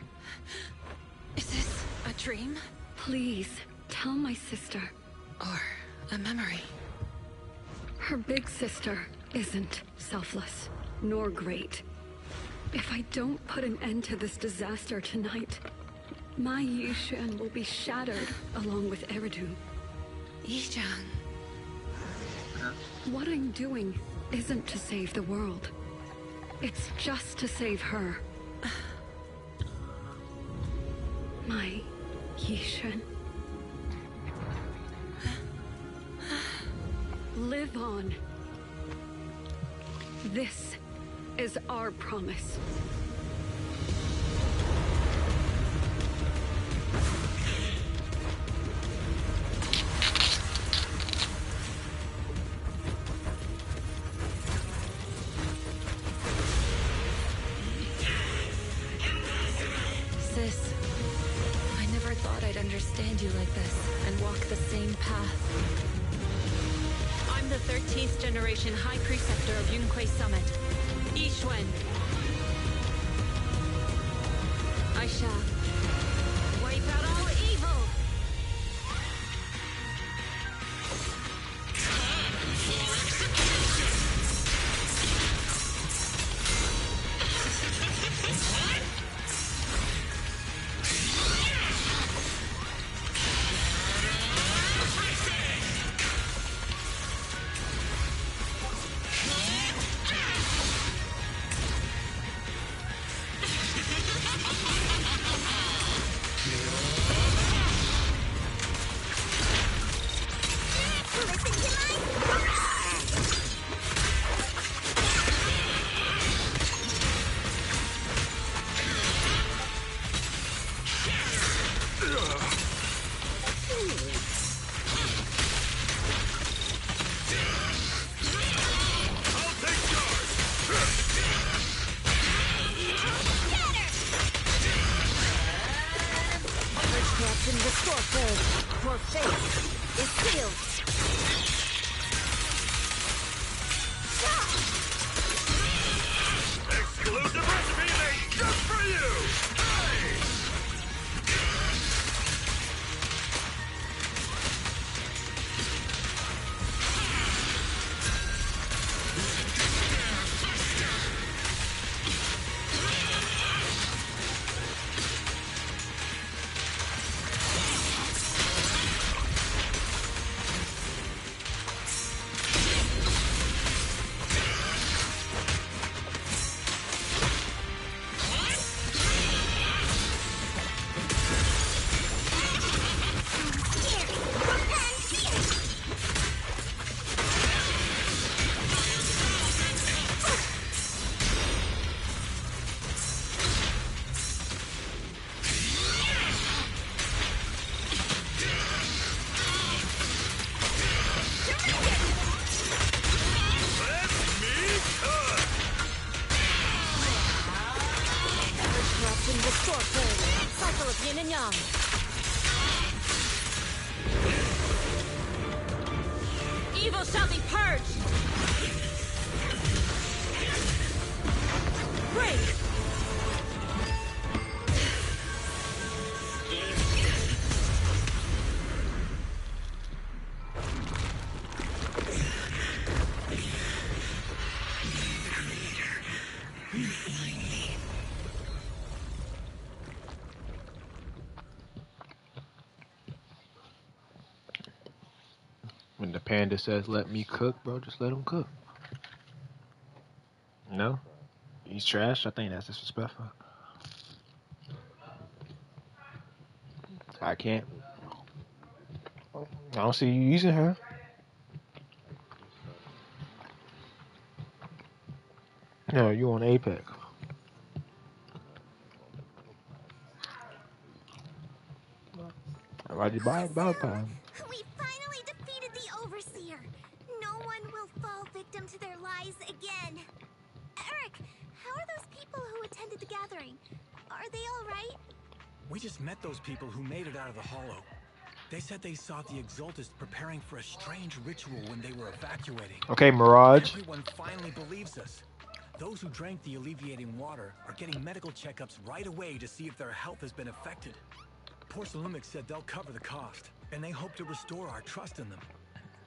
Is this a dream? Please, tell my sister. Or a memory? Her big sister isn't selfless, nor great. If I don't put an end to this disaster tonight, my Yixuan will be shattered along with Eridu. Yixuan. What I'm doing isn't to save the world. It's just to save her. My Yixuan. Live on. This is our promise. Sis, I never thought I'd understand you like this and walk the same path. I'm the 13th generation High Preceptor of Yunquei Summit, Yixuan. I shall wipe out all evil! restore code. Your fate is sealed. Exclusive recipe made just for you! Evil shall be purged! Break! When the panda says, let me cook, bro, just let him cook. No? He's trash? I think that's disrespectful. I can't. I don't see you using her. No, you on Apex. Why'd you buy it? We finally defeated the Overseer. No one will fall victim to their lies again. Eric, how are those people who attended the gathering? Are they all right? We just met those people who made it out of the Hollow. They said they saw the Exaltists preparing for a strange ritual when they were evacuating. Okay, Mirage. Everyone finally believes us. Those who drank the alleviating water are getting medical checkups right away to see if their health has been affected. Porcelumic said they'll cover the cost, and they hope to restore our trust in them.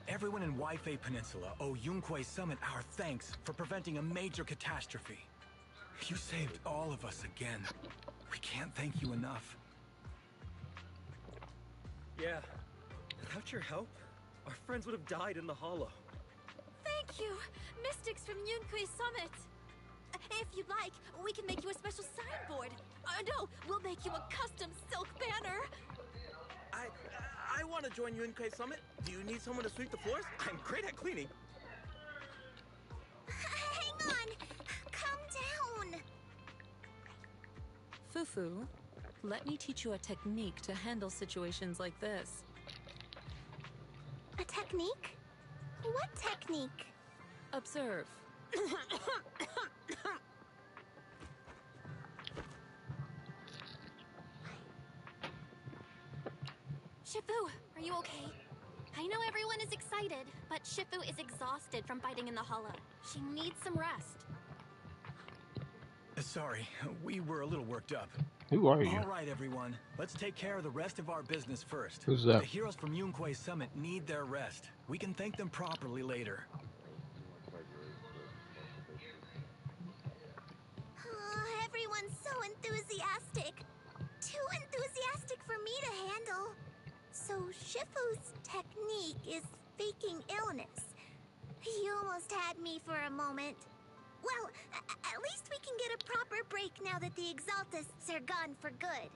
Everyone in Waifei Peninsula owe Yunquei Summit our thanks for preventing a major catastrophe. You saved all of us again. We can't thank you enough. Yeah. Without your help, our friends would have died in the Hollow. Thank you, Mystics from Yunquei Summit. If you'd like, we can make you a special signboard. No, we'll make you a custom silk banner. I want to join Yunquei Summit. Do you need someone to sweep the floors? I'm great at cleaning. Hang on. Calm down. Fufu, let me teach you a technique to handle situations like this. A technique? What technique? Observe. Shifu, are you okay? I know everyone is excited, but Shifu is exhausted from fighting in the Hollow. She needs some rest. Sorry, we were a little worked up. Who are you? All right, everyone. Let's take care of the rest of our business first. Who's that? The heroes from Yunquei Summit need their rest. We can thank them properly later. Everyone's so enthusiastic. Too enthusiastic for me to handle. So Shifu's technique is faking illness. He almost had me for a moment. Well, at least we can get a proper break now that the Exaltists are gone for good.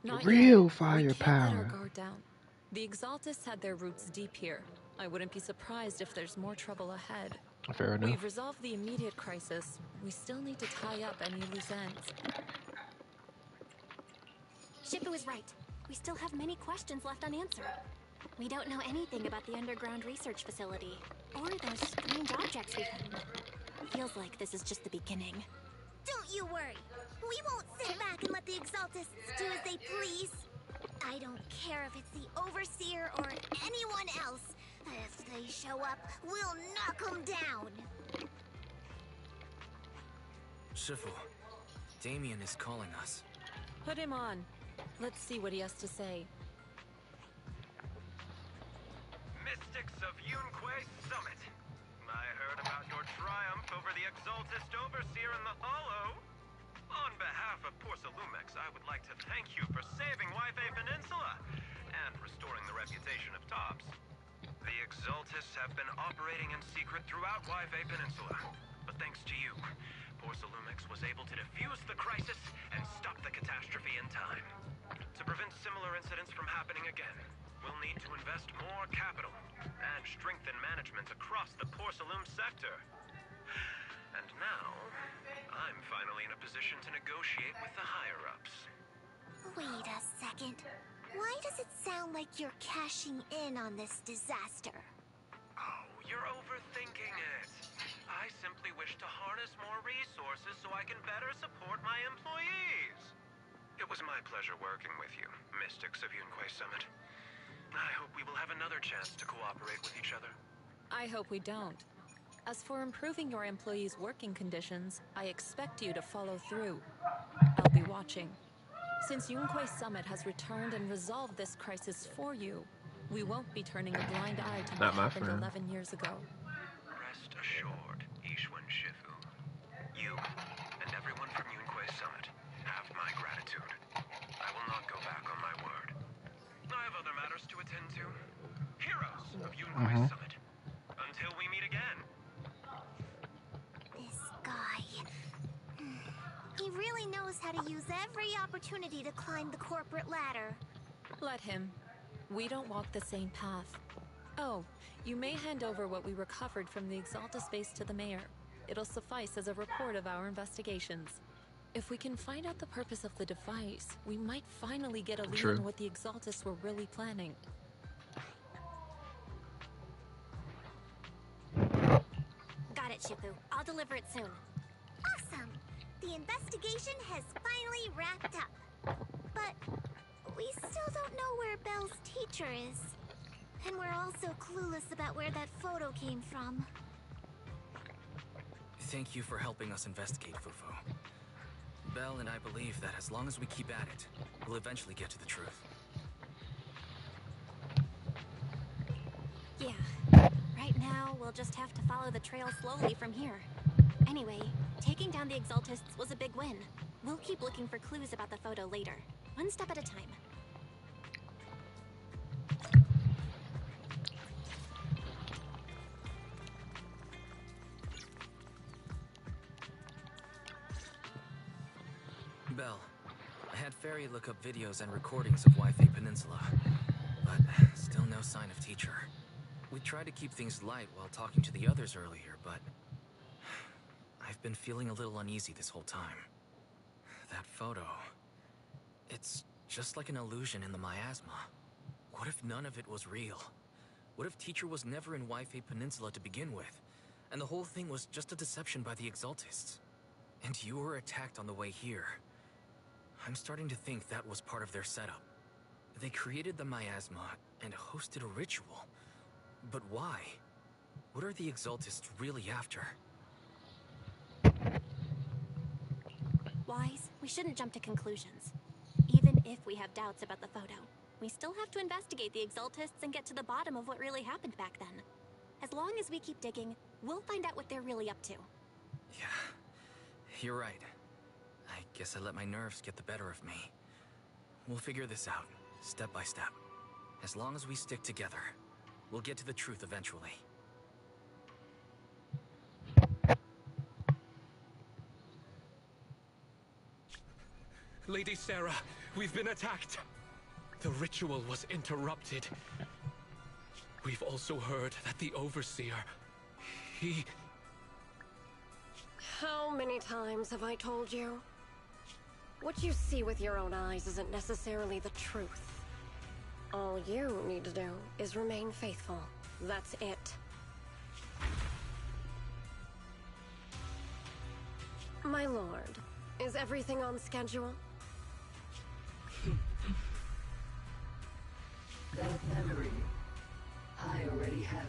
Not Real yet. firepower. We can't let our guard down. The Exaltists had their roots deep here. I wouldn't be surprised if there's more trouble ahead. Fair enough. We've resolved the immediate crisis. We still need to tie up any loose ends. Shifu is right. We still have many questions left unanswered. We don't know anything about the underground research facility, or those strange objects we found. Feels like this is just the beginning. Don't you worry. We won't sit back and let the Exaltists do as they please. I don't care if it's the Overseer or anyone else. If they show up, we'll knock them down. Shifu, Damien is calling us. Put him on. Let's see what he has to say. Mystics of Yunquay Summit. I heard about your triumph over the Exaltist Overseer in the Hollow. On behalf of Porcelumex, I would like to thank you for saving Yifei Peninsula and restoring the reputation of Tops. The Exaltists have been operating in secret throughout Yifei Peninsula, but thanks to you, Porcelumex was able to defuse the crisis and stop the catastrophe in time. To prevent similar incidents from happening again, we'll need to invest more capital and strengthen management across the Porcelume sector. And now, I'm finally in a position to negotiate with the higher-ups. Wait a second. Why does it sound like you're cashing in on this disaster? Oh, you're overthinking it. I simply wish to harness more resources so I can better support my employees. It was my pleasure working with you, Mystics of Yunquay Summit. I hope we will have another chance to cooperate with each other. I hope we don't. As for improving your employees' working conditions, I expect you to follow through. I'll be watching. Since Yunquay Summit has returned and resolved this crisis for you, we won't be turning a blind eye to what happened 11 years ago. Rest assured, Yixuan Shifu. You and everyone from Yunquay Summit have my gratitude. I will not go back on my word. I have other matters to attend to. Heroes of Yunquay Summit. Until we meet again. This guy... He really knows how to use every opportunity to climb the corporate ladder. Let him. We don't walk the same path. Oh, you may hand over what we recovered from the Exalta base to the mayor. It'll suffice as a report of our investigations. If we can find out the purpose of the device, we might finally get a lead on what the Exaltists were really planning. Got it, Shifu. I'll deliver it soon. Awesome! The investigation has finally wrapped up. But we still don't know where Belle's teacher is. And we're also clueless about where that photo came from. Thank you for helping us investigate, Fufu. Belle and I believe that as long as we keep at it, we'll eventually get to the truth. Yeah. Right now, we'll just have to follow the trail slowly from here. Anyway, taking down the Exaltists was a big win. We'll keep looking for clues about the photo later, one step at a time. Belle, I had Fairy look up videos and recordings of Yifei Peninsula, but still no sign of teacher. We tried to keep things light while talking to the others earlier, but I've been feeling a little uneasy this whole time. That photo, it's just like an illusion in the miasma. What if none of it was real? What if teacher was never in Yifei Peninsula to begin with, and the whole thing was just a deception by the Exaltists? And you were attacked on the way here. I'm starting to think that was part of their setup. They created the miasma and hosted a ritual. But why? What are the Exaltists really after? Wise, we shouldn't jump to conclusions. Even if we have doubts about the photo, we still have to investigate the Exaltists and get to the bottom of what really happened back then. As long as we keep digging, we'll find out what they're really up to. Yeah, you're right. I guess I let my nerves get the better of me. We'll figure this out, step by step. As long as we stick together, we'll get to the truth eventually. Lady Sarah, we've been attacked. The ritual was interrupted. We've also heard that the Overseer, he... How many times have I told you? What you see with your own eyes isn't necessarily the truth. All you need to do is remain faithful. That's it. My lord, is everything on schedule? That memory, I already have it.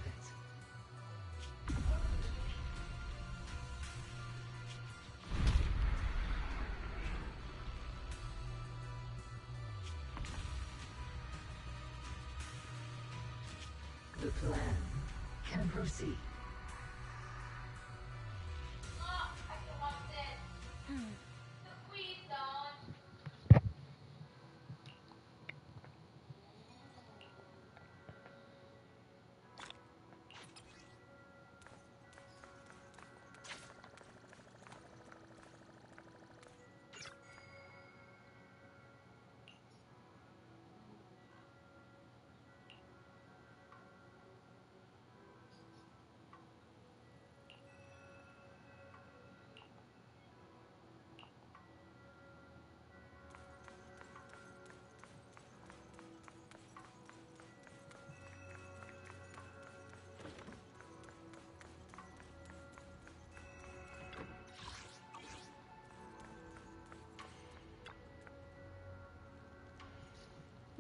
The plan can proceed.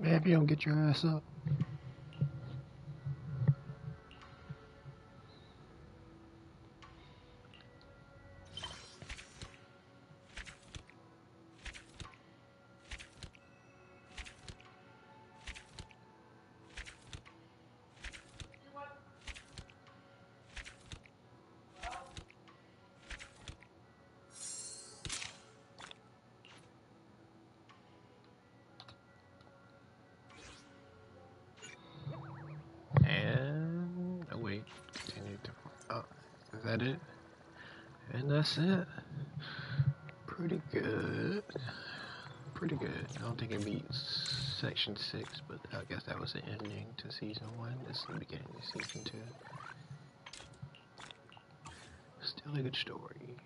Maybe you'll get your ass up. And oh wait, continue to. Oh, is that it? And that's it. Pretty good. Pretty good. I don't think it beats Section 6, but I guess that was the ending to Season 1. This is the beginning of Season 2. Still a good story.